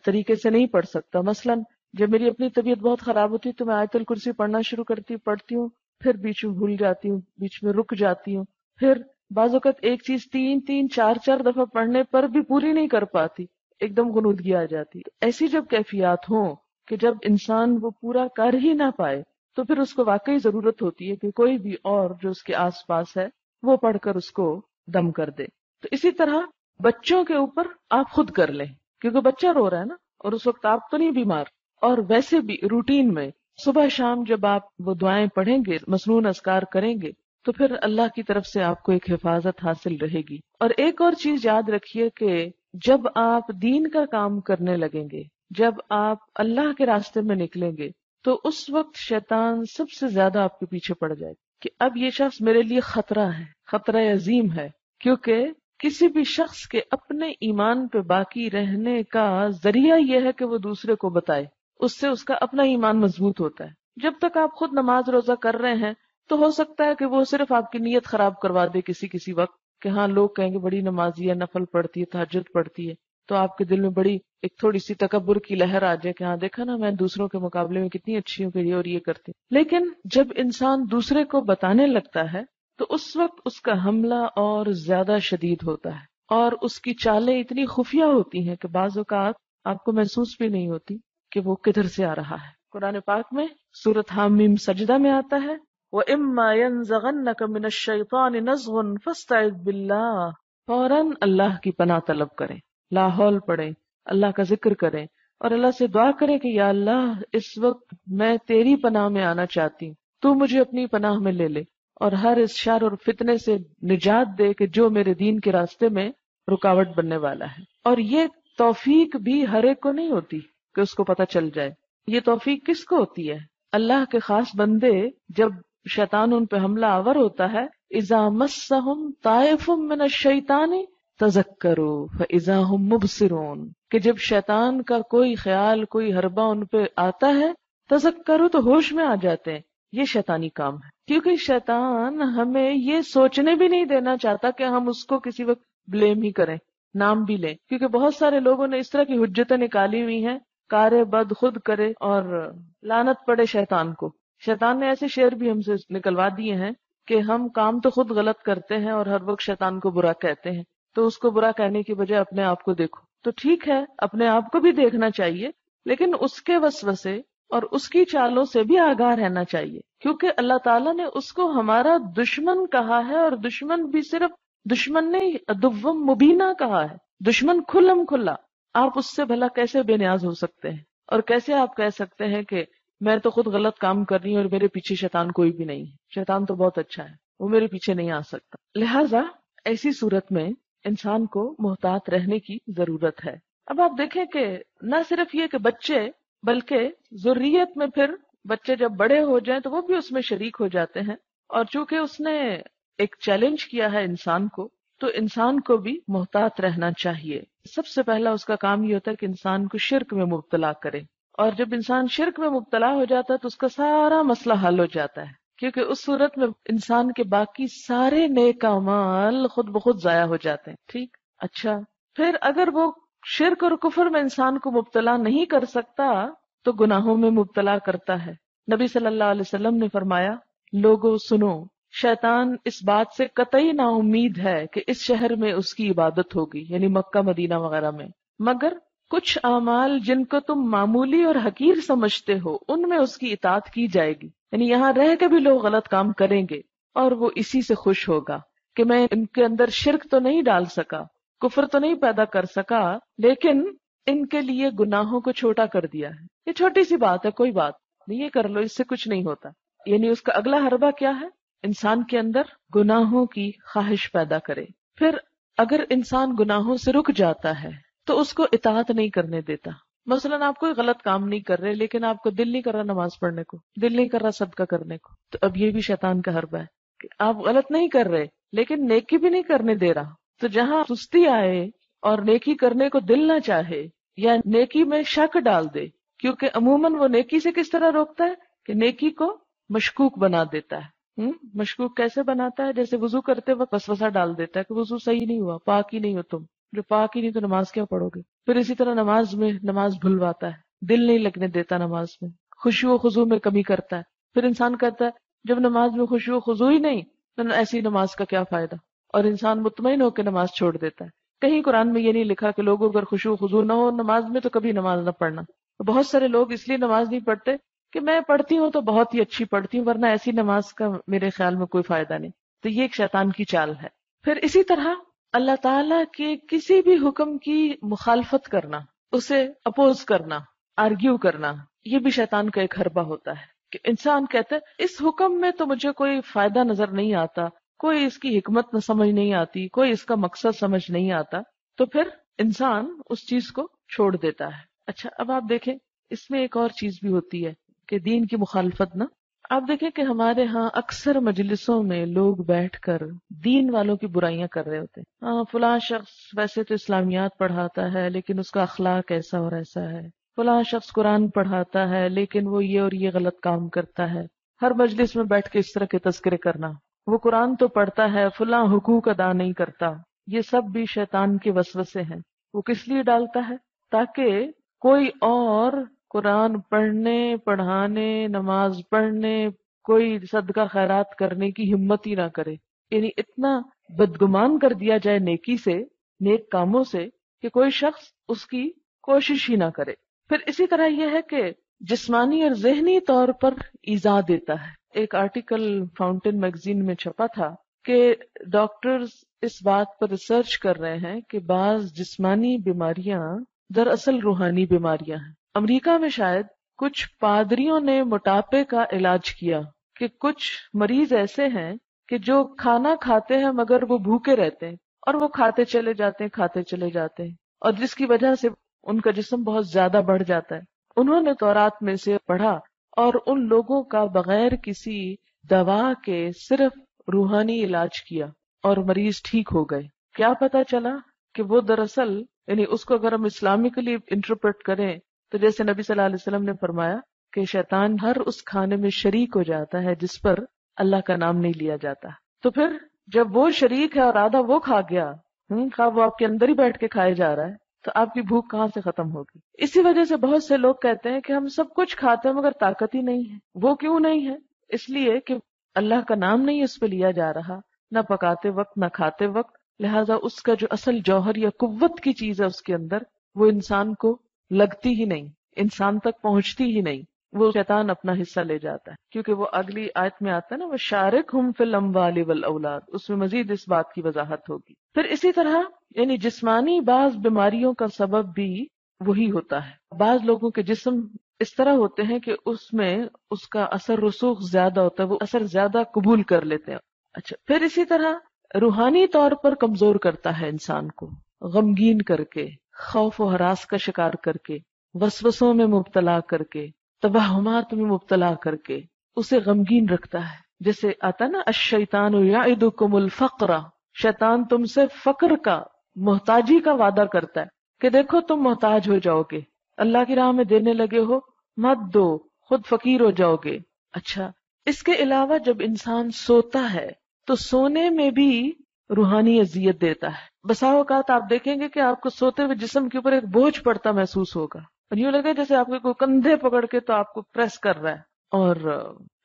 طریقے سے نہیں پڑھ سکتا. مثلا جب میری اپنی طبیعت بہت خراب ہوتی ہے تو میں آیت الکرسی پڑھنا شروع پڑھتی ہوں، پھر بیچ میں بھول جاتی ہوں، بیچ میں رک جاتی ہوں، پھر بعض اوقات ایک چیز تین چار دفعہ پڑھنے پر بھی پوری نہیں کر پاتی، ایک دم غنودگی آ جاتی. ایسی جب کیفیات ہوں کہ جب انسان وہ پورا کر ہی نہ پائے تو پھر اس کو واقعی ضرورت ہوتی ہے کہ کوئی بھی اور جو اس کے آس پاس ہے وہ پڑھ کر اس کو دم کر دے. تو اسی طرح بچوں کے اوپر آپ خود کر لیں، کیونکہ بچہ رو رہا ہے نا، اور اس وقت آپ تو نہیں بیمار. اور ویسے بھی روٹین میں صبح شام جب آپ وہ دعائیں پڑھیں گے، مسنون اذکار کریں گے، تو پھر اللہ کی طرف سے آپ کو ایک حفاظت حاصل رہے گی. اور ایک اور چیز یاد رکھیے کہ جب آپ دین کا کام کرنے لگیں گے، جب آپ اللہ کے راستے میں نکلیں گے، تو اس وقت شیطان سب سے زیادہ آپ کے پیچھے پڑ جائے کہ اب یہ شخص میرے لیے خطرہ ہے، خطرہ عظیم ہے. کیونکہ کسی بھی شخص کے اپنے ایمان پہ باقی رہنے کا ذریعہ یہ ہے کہ وہ دوسرے کو بتائے، اس سے اس کا اپنا ایمان مضبوط ہوتا ہے. جب تک آپ خود نماز روزہ کر رہے ہیں تو ہو سکتا ہے کہ وہ صرف آپ کی نیت خراب کروا دے کسی وقت، کہ ہاں لوگ کہیں گے بڑی نمازی ہے، نفل پڑھتی ہے، تہجد پڑھتی ہے، تو آپ کے دل میں بڑی ایک تھوڑی سی تکبر کی لہر آ جائے کہ ہاں دیکھا نا میں دوسروں کے مقابلے میں کتنی اچھی ہوں کہ یہ اور یہ کرتی. لیکن جب انسان دوسرے کو بتانے لگتا ہے تو اس وقت اس کا حملہ اور زیادہ شدید ہوتا ہے، اور اس کی چالیں اتنی خفیہ ہوتی ہیں کہ بعض اوقات آپ کو محسوس بھی نہیں ہوتی کہ وہ کدھر سے آ رہا ہے. قرآن پاک میں سورۃ حامیم سجدہ میں آتا ہے وَإِمَّا يَنزَغَنَّكَ مِنَ الشَّيْطَانِ نَزْغٌ فَاسْتَعِذْ بِاللَّهِ، فوراً اللہ کی پناہ طلب کریں، لا حول پڑھیں، اللہ کا ذکر کریں، اور اللہ سے دعا کریں کہ یا اللہ اس وقت میں تیری پناہ میں آنا چاہتی ہوں، تو مجھے اپنی پناہ میں لے لے، اور ہر اس شر اور فتنے سے نجات دے کہ جو میرے دین کے راستے میں رکاوٹ بننے والا ہے. اور یہ توفیق بھی ہر ایک کو نہیں ہوتی کہ اس کو پتہ چل جائے. یہ توفیق کس کو ہوتی ہے؟ اللہ کے خاص بندے جب شیطان ان پہ حملہ آور ہوتا ہے، اذا مسہم طائف من الشیطان تذکروا فاذا هم مبصرون، کہ جب شیطان کا کوئی خیال، کوئی حربہ ان پہ آتا ہے، تذکروا تو ہوش میں آ جاتے ہیں. یہ شیطانی کام ہے، کیونکہ شیطان ہمیں یہ سوچنے بھی نہیں دینا چاہتا کہ ہم اس کو کسی وقت بلیم ہی کریں، نام بھی لیں. کیونکہ بہت سارے لوگوں نے اس طرح کی حجتیں نکالی ہوئی ہیں، کارے بد خود کرے اور لعنت پڑے شیطان کو. شیطان نے ایسے شعر بھی ہم سے نکلوا دیے ہیں کہ ہم کام تو خود غلط کرتے ہیں اور ہر وقت شیطان کو برا کہتے ہیں. تو اس کو برا کہنے کی بجائے اپنے آپ کو دیکھو. تو ٹھیک ہے اپنے آپ کو بھی دیکھنا چاہیے، لیکن اس کے وسوسے اور اس کی چالوں سے بھی آگاہ رہنا چاہیے، کیونکہ اللہ تعالیٰ نے اس کو ہمارا دشمن کہا ہے، اور دشمن بھی صرف دشمن نہیں، عدو مبینہ کہا ہے، دشمن کھلم کھلا. آپ اس سے بھلا کیسے بے نیاز ہو سکتے ہیں؟ اور کیسے آپ کہہ سکتے ہیں کہ میں تو خود غلط کام کر رہی ہوں اور میرے پیچھے شیطان کوئی بھی نہیں ہے، شیطان تو بہت اچھا ہے، وہ میرے پیچھے نہیں آ سکتا. لہٰذا ایسی صورت میں انسان کو محتاط رہنے کی ضرورت ہے. اب آپ دیکھیں کہ نہ صرف یہ کہ بچے، بلکہ ذریت میں پھر بچے جب بڑے ہو جائیں تو وہ بھی اس میں شریک ہو جاتے ہیں. اور چونکہ اس نے ایک چیلنج کیا ہے انسان کو، تو انسان کو بھی محتاط رہنا چاہیے. سب سے پہلا اس کا کام یہ ہوتا ہے کہ انسان کو شرک میں مبتلا کرے، اور جب انسان شرک میں مبتلا ہو جاتا ہے تو اس کا سارا مسئلہ حل ہو جاتا ہے، کیونکہ اس صورت میں انسان کے باقی سارے نیک اعمال خود بخود ضائع ہو جاتے ہیں. ٹھیک، اچھا، پھر اگر وہ شرک اور کفر میں انسان کو مبتلا نہیں کر سکتا تو گناہوں میں مبتلا کرتا ہے. نبی صلی اللہ علیہ وسلم نے فرمایا، لوگو سنو، شیطان اس بات سے قطعی نا امید ہے کہ اس شہر میں اس کی عبادت ہوگی، یعنی مکہ مدینہ وغیرہ میں، مگر کچھ اعمال جن کو تم معمولی اور حقیر سمجھتے ہو ان میں اس کی اطاعت کی جائے گی. یعنی یہاں رہ کے بھی لوگ غلط کام کریں گے اور وہ اسی سے خوش ہوگا کہ میں ان کے اندر شرک تو نہیں ڈال سکا، کفر تو نہیں پیدا کر سکا، لیکن ان کے لیے گناہوں کو چھوٹا کر دیا ہے. یہ چھوٹی سی بات ہے، کوئی بات نہیں، یہ کر لو، اس سے کچھ نہیں ہوتا. یعنی اس کا اگلا حربہ کیا ہے؟ انسان کے اندر گناہوں کی خواہش پیدا کرے. پھر اگر انسان گناہوں سے رک جاتا ہے تو اس کو اطاعت نہیں کرنے دیتا. مثلا آپ کوئی غلط کام نہیں کر رہے لیکن آپ کو دل نہیں کر رہا نماز پڑھنے کو، دل نہیں کر رہا صدقہ کرنے کو، تو اب یہ بھی شیطان کا حربہ ہے کہ آپ غلط نہیں کر رہے لیکن نیکی بھی نہیں کرنے دے رہا. تو جہاں سستی آئے اور نیکی کرنے کو دل نہ چاہے یا نیکی میں شک ڈال دے، کیونکہ عموماً وہ نیکی سے کس طرح روکتا ہے کہ نیکی کو مشکوک بنا دیتا ہے۔ مشکوک کیسے بناتا ہے؟ جیسے وضو کرتے وقت وسوسہ ڈال دیتا ہے کہ وضو صحیح نہیں ہوا، پاک ہی نہیں ہو تم، جو پاک ہی نہیں تو نماز کیا پڑھو گے؟ پھر اسی طرح نماز میں نماز بھلواتا ہے، دل نہیں لگنے دیتا نماز میں، خشوع و خضوع میں کمی کرتا ہے۔ پھر انسان کہتا ہے جب نماز میں خشوع و خضوع ہی نہیں تو ایسی نماز کا کیا فائدہ، اور انسان مطمئن ہو کے نماز چھوڑ دیتا ہے۔ کہیں قرآن میں یہ نہیں لکھا کہ لوگوں اگر خشوع و خضوع نہ ہو نماز میں تو کبھی نماز نہ پڑھنا۔ بہت سارے لوگ اس لیے نماز نہیں پڑھتے کہ میں پڑھتی ہوں تو بہت ہی اچھی پڑھتی ہوں، ورنہ ایسی نماز کا میرے خیال میں کوئی فائدہ نہیں۔ تو یہ ایک شیطان کی چال ہے۔ پھر اسی طرح اللہ تعالیٰ کے کسی بھی حکم کی مخالفت کرنا، اسے اپوز کرنا، آرگیو کرنا، یہ بھی شیطان کا ایک حربہ ہوتا ہے کہ انسان کہتا ہے اس حکم میں تو مجھے کوئی فائدہ نظر نہیں آتا، کوئی اس کی حکمت نہ سمجھ نہیں آتی، کوئی اس کا مقصد سمجھ نہیں آتا، تو پھر انسان اس چیز کو چھوڑ دیتا ہے۔ اچھا، اب آپ دیکھیں اس میں ایک اور چیز بھی ہوتی ہے کہ دین کی مخالفت نا، آپ دیکھیں کہ ہمارے ہاں اکثر مجلسوں میں لوگ بیٹھ کر دین والوں کی برائیاں کر رہے ہوتے ہیں۔ ہاں، فلاں شخص ویسے تو اسلامیات پڑھاتا ہے لیکن اس کا اخلاق ایسا اور ایسا ہے، فلاں شخص قرآن پڑھاتا ہے لیکن وہ یہ اور یہ غلط کام کرتا ہے۔ ہر مجلس میں بیٹھ کے اس طرح کے تذکرے کرنا، وہ قرآن تو پڑھتا ہے فلاں حقوق ادا نہیں کرتا، یہ سب بھی شیطان کے وسوسے ہیں۔ وہ کس لیے ڈالتا ہے؟ تاکہ کوئی اور قرآن پڑھنے، پڑھانے، نماز پڑھنے، کوئی صدقہ خیرات کرنے کی ہمت ہی نہ کرے، یعنی اتنا بدگمان کر دیا جائے نیکی سے، نیک کاموں سے، کہ کوئی شخص اس کی کوشش ہی نہ کرے۔ پھر اسی طرح یہ ہے کہ جسمانی اور ذہنی طور پر ایذا دیتا ہے۔ ایک آرٹیکل فاؤنٹین میگزین میں چھپا تھا کہ ڈاکٹرز اس بات پر ریسرچ کر رہے ہیں کہ بعض جسمانی بیماریاں دراصل روحانی بیماریاں ہیں۔ امریکہ میں شاید کچھ پادریوں نے موٹاپے کا علاج کیا کہ کچھ مریض ایسے ہیں کہ جو کھانا کھاتے ہیں مگر وہ بھوکے رہتے ہیں، اور وہ کھاتے چلے جاتے ہیں، کھاتے چلے جاتے ہیں، اور جس کی وجہ سے ان کا جسم بہت زیادہ بڑھ جاتا ہے۔ انہوں نے تورات میں سے پڑھا اور ان لوگوں کا بغیر کسی دوا کے صرف روحانی علاج کیا اور مریض ٹھیک ہو گئے۔ کیا پتا چلا کہ وہ دراصل، یعنی اس کو اگر ہم اسلامکلی انٹرپریٹ کریں تو جیسے نبی صلی اللہ علیہ وسلم نے فرمایا کہ شیطان ہر اس کھانے میں شریک ہو جاتا ہے جس پر اللہ کا نام نہیں لیا جاتا۔ تو پھر جب وہ شریک ہے اور آدھا وہ کھا گیا، خواہ وہ آپ کے اندر ہی بیٹھ کے کھائے جا رہا ہے، تو آپ کی بھوک کہاں سے ختم ہوگی؟ اسی وجہ سے بہت سے لوگ کہتے ہیں کہ ہم سب کچھ کھاتے ہیں مگر طاقت ہی نہیں ہے۔ وہ کیوں نہیں ہے؟ اس لیے کہ اللہ کا نام نہیں اس پہ لیا جا رہا، نہ پکاتے وقت نہ کھاتے وقت، لہٰذا اس کا جو اصل جوہر یا قوت کی چیز ہے اس کے اندر، وہ انسان کو لگتی ہی نہیں، انسان تک پہنچتی ہی نہیں، وہ شیطان اپنا حصہ لے جاتا ہے۔ کیونکہ وہ اگلی آیت میں آتا ہے نا، وَشَارِكْهُمْ فِي الْأَمْوَالِ وَالْأَوْلَادِ، اس میں مزید اس بات کی وضاحت ہوگی۔ پھر اسی طرح یعنی جسمانی بعض بیماریوں کا سبب بھی وہی ہوتا ہے۔ بعض لوگوں کے جسم اس طرح ہوتے ہیں کہ اس میں اس کا اثر رسوخ زیادہ ہوتا ہے، وہ اثر زیادہ قبول کر لیتے ہیں۔ اچھا، پھر اسی طرح روحانی طور پر کمزور کرتا ہے انسان کو، غمگین کر کے، خوف و ہراس کا شکار کر کے، وسوسوں میں مبتلا کر کے، توہمات میں مبتلا کر کے اسے غمگین رکھتا ہے۔ جیسے آتا نا، الشیطان یعدکم الفقر، شیطان تم سے فقر کا، محتاجی کا وعدہ کرتا ہے کہ دیکھو تم محتاج ہو جاؤ گے، اللہ کی راہ میں دینے لگے ہو مت دو، خود فقیر ہو جاؤ گے۔ اچھا، اس کے علاوہ جب انسان سوتا ہے تو سونے میں بھی روحانی اذیت دیتا ہے۔ بسا اوقات آپ دیکھیں گے کہ آپ کو سوتے ہوئے جسم کے اوپر ایک بوجھ پڑتا محسوس ہوگا، اور یوں لگے جیسے آپ کے کوئی کندھے پکڑ کے تو آپ کو پریس کر رہا ہے، اور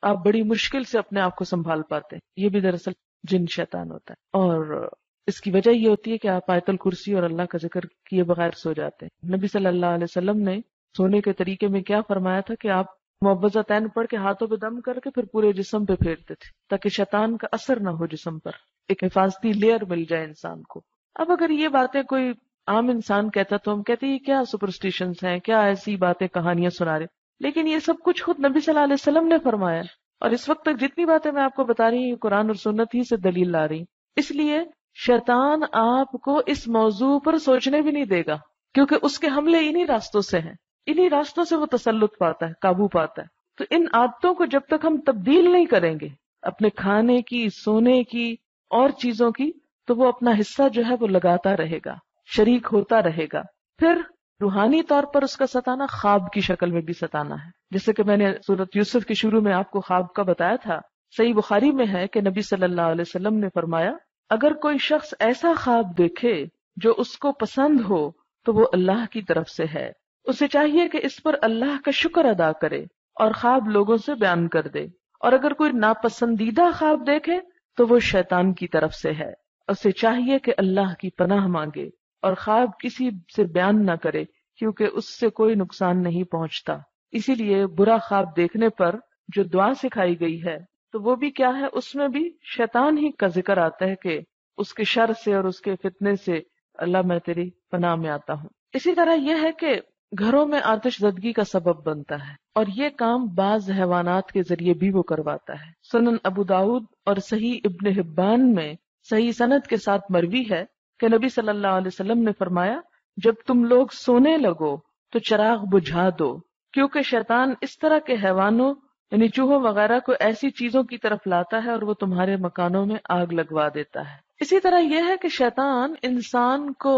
آپ بڑی مشکل سے اپنے آپ کو سنبھال پاتے ہیں۔ یہ بھی دراصل جن شیطان ہوتا ہے، اور اس کی وجہ یہ ہوتی ہے کہ آپ آیت الکرسی اور اللہ کا ذکر کیے بغیر سو جاتے ہیں۔ نبی صلی اللہ علیہ وسلم نے سونے کے طریقے میں کیا فرمایا تھا کہ آپ معوذتین پڑھ کے ہاتھوں پہ دم کر کے پھر پورے جسم پہ پھیرتے تھے تاکہ شیطان کا اثر نہ ہو جسم پر، ایک حفاظتی لیئر مل جائے انسان کو۔ اب اگر یہ باتیں کوئی عام انسان کہتا تو ہم کہتے ہیں یہ کیا سپرسٹیشنز ہیں، کیا ایسی باتیں کہانیاں سنا رہے، لیکن یہ سب کچھ خود نبی صلی اللہ علیہ وسلم نے فرمایا، اور اس وقت تک جتنی باتیں میں آپ کو بتا رہی ہوں قرآن اور سنت ہی سے دلیل لا رہی۔ اس لیے شیطان آپ کو اس موضوع پر سوچنے بھی نہیں دے گا، کیونکہ اس کے حملے انہی راستوں سے ہیں، انہی راستوں سے وہ تسلط پاتا ہے، قابو پاتا ہے۔ تو ان عادتوں کو جب تک ہم تبدیل نہیں کریں گے، اپنے کھانے کی، سونے کی اور چیزوں کی، تو وہ اپنا حصہ جو ہے وہ لگاتا رہے گا، شریک ہوتا رہے گا۔ پھر روحانی طور پر اس کا ستانا خواب کی شکل میں بھی ستانا ہے، جیسے کہ میں نے سورۃ یوسف کے شروع میں آپ کو خواب کا بتایا تھا۔ صحیح بخاری میں ہے کہ نبی صلی اللہ علیہ وسلم نے فرمایا، اگر کوئی شخص ایسا خواب دیکھے جو اس کو پسند ہو تو وہ اللہ کی طرف سے ہے، اسے چاہیے کہ اس پر اللہ کا شکر ادا کرے اور خواب لوگوں سے بیان کر دے، اور اگر کوئی ناپسندیدہ خواب دیکھے تو وہ شیطان کی طرف سے ہے، اسے چاہیے کہ اللہ کی پناہ مانگے اور خواب کسی سے بیان نہ کرے کیونکہ اس سے کوئی نقصان نہیں پہنچتا۔ اسی لیے برا خواب دیکھنے پر جو دعا سکھائی گئی ہے تو وہ بھی کیا ہے، اس میں بھی شیطان ہی کا ذکر آتا ہے کہ اس کے شر سے اور اس کے فتنے سے اللہ میں تیری پناہ میں آتا ہوں۔ اسی طرح یہ ہے کہ گھروں میں آتش زدگی کا سبب بنتا ہے، اور یہ کام بعض حیوانات کے ذریعے بھی وہ کرواتا ہے۔ سنن ابو داؤد اور صحیح ابن حبان میں صحیح سند کے ساتھ مروی ہے کہ نبی صلی اللہ علیہ وسلم نے فرمایا، جب تم لوگ سونے لگو تو چراغ بجھا دو، کیونکہ شیطان اس طرح کے حیوانوں یعنی چوہوں وغیرہ کو ایسی چیزوں کی طرف لاتا ہے اور وہ تمہارے مکانوں میں آگ لگوا دیتا ہے۔ اسی طرح یہ ہے کہ شیطان انسان کو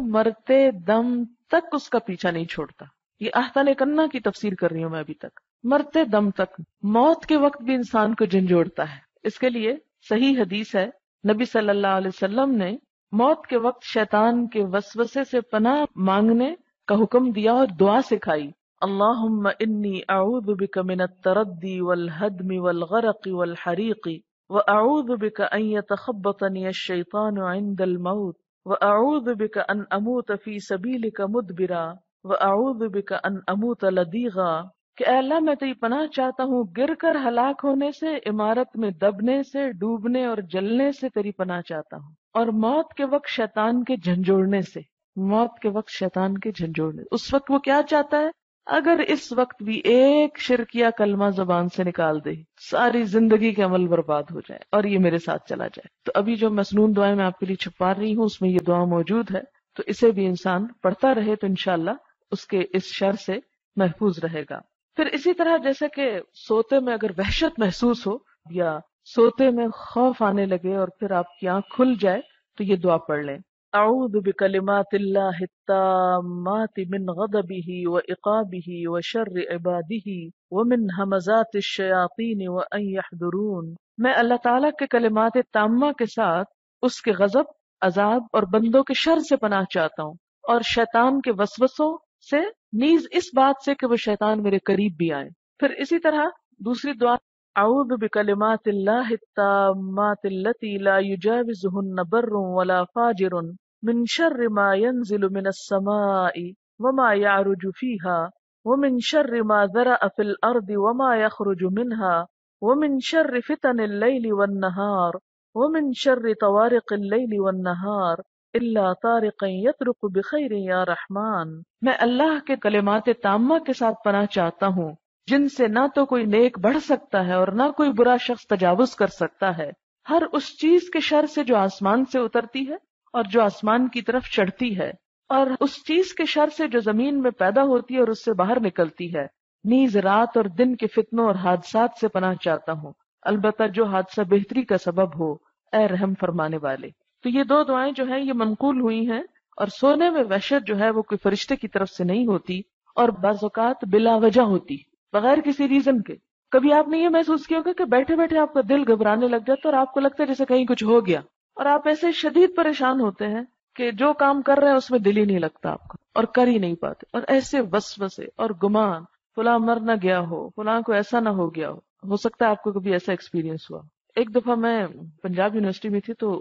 مرتے دم تک اس کا پیچھا نہیں چھوڑتا۔ یہ احسان کنہ کی تفسیر کر رہی ہوں میں ابھی تک، مرتے دم تک، موت کے وقت بھی انسان کو جھنجھوڑتا ہے۔ اس کے لیے صحیح حدیث ہے، نبی صلی اللہ علیہ وسلم نے موت کے وقت شیطان کے وسوسے سے پناہ مانگنے کا حکم دیا اور دعا سکھائی، اللہم انی اعوذ بک من التردی والہدم والغرق والحریق واعوذ بک ان یتخبطنی الشیطان عند الموت واعوذ بک ان اموت فی سبیلک مدبرا واعوذ بک ان اموت لدیغا، کہ اے اللہ میں تیری پناہ چاہتا ہوں گر کر ہلاک ہونے سے، عمارت میں دبنے سے، ڈوبنے اور جلنے سے تیری پناہ چاہتا ہوں، اور موت کے وقت شیطان کے جھنجھوڑنے سے، موت کے وقت شیطان کے جھنجھوڑنے۔ اس وقت وہ کیا چاہتا ہے؟ اگر اس وقت بھی ایک شرکیہ کلمہ زبان سے نکال دے، ساری زندگی کے عمل برباد ہو جائے اور یہ میرے ساتھ چلا جائے۔ تو ابھی جو مسنون دعائیں میں آپ کے لیے چھپا رہی ہوں اس میں یہ دعا موجود ہے، تو اسے بھی انسان پڑھتا رہے تو انشاءاللہ اس کے اس شر سے محفوظ رہے گا۔ پھر اسی طرح جیسے کہ سوتے میں اگر وحشت محسوس ہو یا سوتے میں خوف آنے لگے اور پھر آپ کی آنکھ کھل جائے تو یہ دعا پڑھ لیں، اعوذ بکلمات اللہ التامات من غضبہ وعقابہ وشر عبادہ ومن ہمزات الشیاطین وان یحضرون۔ میں اللہ تعالیٰ کے کلمات تامہ کے ساتھ اس کے غضب، عذاب اور بندوں کے شر سے پناہ چاہتا ہوں، اور شیطان کے وسوسوں سے، نیز اس بات سے کہ وہ شیطان میرے قریب بھی آئے۔ پھر اسی طرح دوسری دعا، اعوذ بکلمات اللہ التامات التی لا یجاوزہن بر ولا فاجر من شر ما ينزل من السماء وما يعرج فيها ومن شر ما ذرأ في الأرض وما يخرج منها ومن شر فتن الليل والنهار ومن شر طوارق الليل والنهار الا طارقا يطرق بخير یا رحمان۔ میں اللہ کے کلمات تامہ کے ساتھ پناہ چاہتا ہوں جن سے نہ تو کوئی نیک بڑھ سکتا ہے اور نہ کوئی برا شخص تجاوز کر سکتا ہے، ہر اس چیز کے شر سے جو آسمان سے اترتی ہے اور جو آسمان کی طرف چڑھتی ہے، اور اس چیز کے شر سے جو زمین میں پیدا ہوتی ہے اور اس سے باہر نکلتی ہے، نیز رات اور دن کے فتنوں اور حادثات سے پناہ چاہتا ہوں، البتہ جو حادثہ بہتری کا سبب ہو، اے رحم فرمانے والے۔ تو یہ دو دعائیں جو ہیں یہ منقول ہوئی ہیں، اور سونے میں وحشت جو ہے وہ کوئی فرشتے کی طرف سے نہیں ہوتی، اور بعض اوقات بلا وجہ ہوتی، بغیر کسی ریزن کے۔ کبھی آپ نے یہ محسوس کیا ہوگا کہ بیٹھے بیٹھے آپ کا دل گھبرانے لگ جاتا ہے اور آپ کو لگتا ہے جیسے کہیں کچھ ہو گیا، اور آپ ایسے شدید پریشان ہوتے ہیں کہ جو کام کر رہے ہیں اس میں دل ہی نہیں لگتا آپ کا اور کر ہی نہیں پاتے، اور ایسے وسوسے اور گمان، فلاں مر نہ گیا ہو، فلاں کو ایسا نہ ہو گیا ہو سکتا ہے آپ کو کبھی ایسا ایکسپیرینس ہوا۔ ایک دفعہ میں پنجاب یونیورسٹی میں تھی تو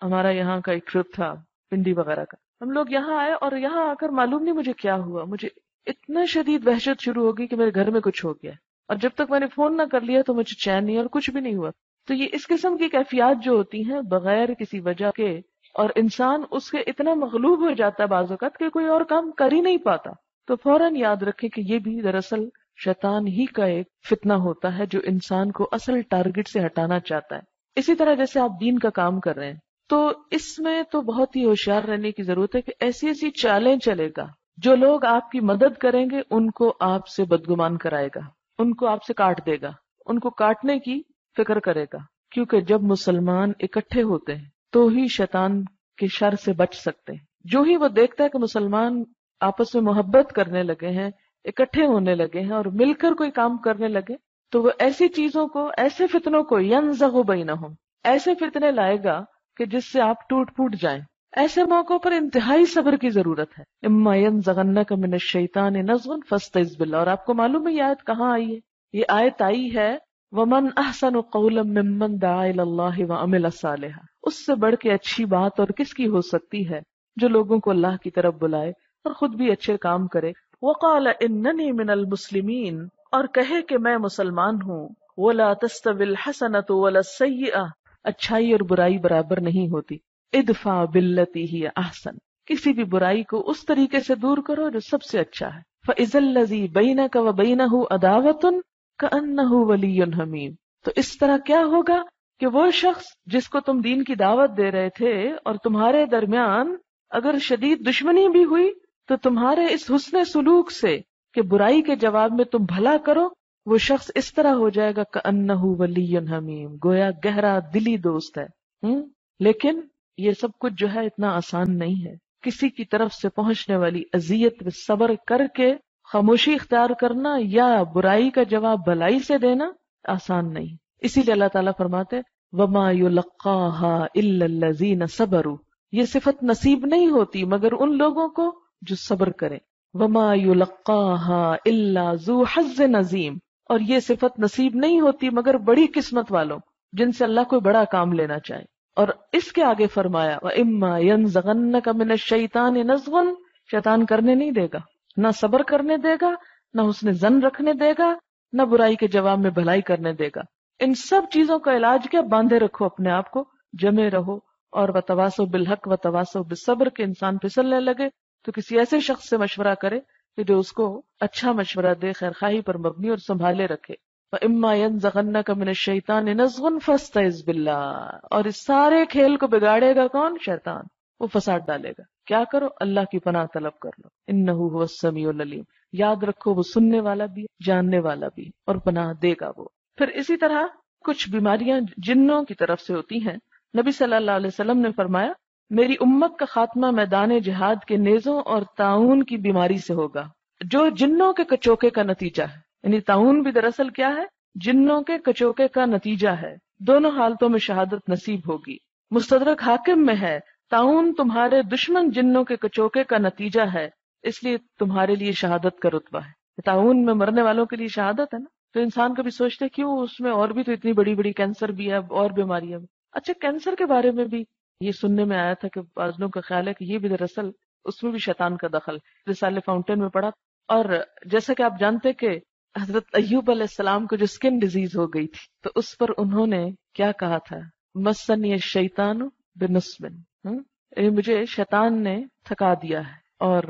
ہمارا یہاں کا ایک ٹرپ تھا پنڈی وغیرہ کا، ہم لوگ یہاں آئے اور یہاں آ کر معلوم نہیں مجھے کیا ہوا، مجھے اتنا شدید وحشت شروع ہو گئی کہ میرے گھر میں کچھ ہو گیا، اور جب تک میں نے فون نہ کر لیا تو مجھے چین نہیں اور کچھ بھی نہیں ہوا۔ تو یہ اس قسم کی کیفیات جو ہوتی ہیں بغیر کسی وجہ کے، اور انسان اس کے اتنا مغلوب ہو جاتا ہے بعض اوقات کہ کوئی اور کام کر ہی نہیں پاتا، تو فوراً یاد رکھیں کہ یہ بھی دراصل شیطان ہی کا ایک فتنہ ہوتا ہے جو انسان کو اصل ٹارگٹ سے ہٹانا چاہتا ہے۔ اسی طرح جیسے آپ دین کا کام کر رہے ہیں تو اس میں تو بہت ہی ہوشیار رہنے کی ضرورت ہے کہ ایسی ایسی چالیں چلے گا، جو لوگ آپ کی مدد کریں گے ان کو آپ سے بدگمان کرائے گا، ان کو آپ سے کاٹ دے گا، ان کو کاٹنے کی فکر کرے گا، کیونکہ جب مسلمان اکٹھے ہوتے ہیں تو ہی شیطان کے شر سے بچ سکتے ہیں۔ جو ہی وہ دیکھتا ہے کہ مسلمان آپس میں محبت کرنے لگے ہیں، اکٹھے ہونے لگے ہیں اور مل کر کوئی کام کرنے لگے، تو وہ ایسی چیزوں کو، ایسے فتنوں کو ینزغ بینہم، ایسے فتنے لائے گا کہ جس سے آپ ٹوٹ پھوٹ جائیں. ایسے موقعوں پر انتہائی صبر کی ضرورت ہے. اما ینزغنک من الشیطان نزغ فاستعذ باللہ. اور آپ کو معلوم ہے یہ آیت کہاں آئی ہے؟ یہ آیت آئی ہے وَمَنْ أَحْسَنُ قَوْلًا مِّمَّنْ دَعَا إِلَى اللَّهِ وَعَمِلَ صَالِحًا. اس سے بڑھ کے اچھی بات اور کس کی ہو سکتی ہے جو لوگوں کو اللہ کی طرف بلائے اور خود بھی اچھے کام کرے. وَقَالَ إِنَّنِي مِنَ الْمُسْلِمِينَ. اور کہے کہ میں مسلمان ہوں. وَلَا تَسْتَوِي الْحَسَنَةُ وَلَا السَّيِّئَةُ. اچھائی اور برائی برابر نہیں ہوتی. ادفع باللتی ہی احسن. کسی بھی برائی کو اس طریقے سے دور کرو جو سب سے اچھا ہے. فَإِذَا الَّذِي بَيْنَكَ وَبَيْنَهُ عَدَاوَةٌ كَأَنَّهُ وَلِيٌّ حَمِيمٌ. تو اس طرح کیا ہوگا کہ وہ شخص جس کو تم دین کی دعوت دے رہے تھے اور تمہارے درمیان اگر شدید دشمنی بھی ہوئی تو تمہارے اس حسن سلوک سے کہ برائی کے جواب میں تم بھلا کرو، وہ شخص اس طرح ہو جائے گا كَأَنَّهُ وَلِيٌّ حَمِيمٌ، گویا گہرا دلی دوست ہے. لیکن یہ سب کچھ جو ہے اتنا آسان نہیں ہے. کسی کی طرف سے پہنچنے والی اذیت میں صبر کر کے خاموشی اختیار کرنا یا برائی کا جواب بھلائی سے دینا آسان نہیں. اسی لیے اللہ تعالیٰ فرماتے وَمَا يُلَقَّاهَا إِلَّا الَّذِينَ صَبَرُوا. یہ صفت نصیب نہیں ہوتی مگر ان لوگوں کو جو صبر کریں. وَمَا يُلَقَّاهَا إِلَّا ذُو حَظٍّ عَظِيمٍ. اور یہ صفت نصیب نہیں ہوتی مگر بڑی قسمت والوں جن سے اللہ کوئی بڑا کام لینا چاہے. اور اس کے آگے فرمایا وَإِمَّا يَنزَغَنَّكَ مِنَ الشَّيْطَانِ نَزْغٌ. شیطان کرنے نہیں دے گا، نہ صبر کرنے دے گا، نہ حسن ظن رکھنے دے گا، نہ برائی کے جواب میں بھلائی کرنے دے گا. ان سب چیزوں کا علاج کیا؟ باندھے رکھو اپنے آپ کو، جمے رہو، اور وتواصوا بالحق وتواصوا بالصبر کے انسان پھسلنے لگے تو کسی ایسے شخص سے مشورہ کرے کہ جو اس کو اچھا مشورہ دے، خیرخواہی پر مبنی اور سنبھالے رکھے. وَإِمَّا يَنزَغَنَّكَ مِنَ الشَّيْطَانِ نَزْغٌ فَاسْتَعِذْ بِاللَّهِ. اور اس سارے کھیل کو بگاڑے گا کون؟ شیطان. وہ فساد ڈالے گا. کیا کرو؟ اللہ کی پناہ طلب کر لو. إِنَّهُ هُوَ السَّمِيعُ الْعَلِيمُ. یاد رکھو وہ سننے والا بھی، جاننے والا بھی، اور پناہ دے گا وہ. پھر اسی طرح کچھ بیماریاں جنوں کی طرف سے ہوتی ہیں. نبی صلی اللہ علیہ وسلم نے فرمایا میری امت کا خاتمہ میدان جہاد کے نیزوں اور طاعون کی بیماری سے ہوگا جو جنوں کے کچوکے کا نتیجہ ہے. یعنی طاعون بھی دراصل کیا ہے؟ جنوں کے کچوکے کا نتیجہ ہے. دونوں حالتوں میں شہادت نصیب ہوگی. مستدرک حاکم میں ہے طاعون تمہارے دشمن جنوں کے کچوکے کا نتیجہ ہے، اس لیے تمہارے لیے شہادت کا رتبہ ہے. طاعون میں مرنے والوں کے لیے شہادت ہے نا. تو انسان کبھی سوچتے کیوں اس میں اور بھی تو اتنی بڑی بڑی کینسر بھی ہے اور بیماریاں بھی. اچھا کینسر کے بارے میں بھی یہ سننے میں آیا تھا کہ بعض لوگوں کا خیال ہے کہ یہ بھی دراصل اس میں بھی شیطان کا دخل. رسالہ فاؤنٹین میں پڑھا. اور جیسا کہ آپ جانتے کہ حضرت ایوب علیہ السلام کو جو اسکن ڈیزیز ہو گئی تھی تو اس پر انہوں نے کیا کہا تھا؟ مسنی الشیطان بنصب. مجھے شیطان نے تھکا دیا ہے اور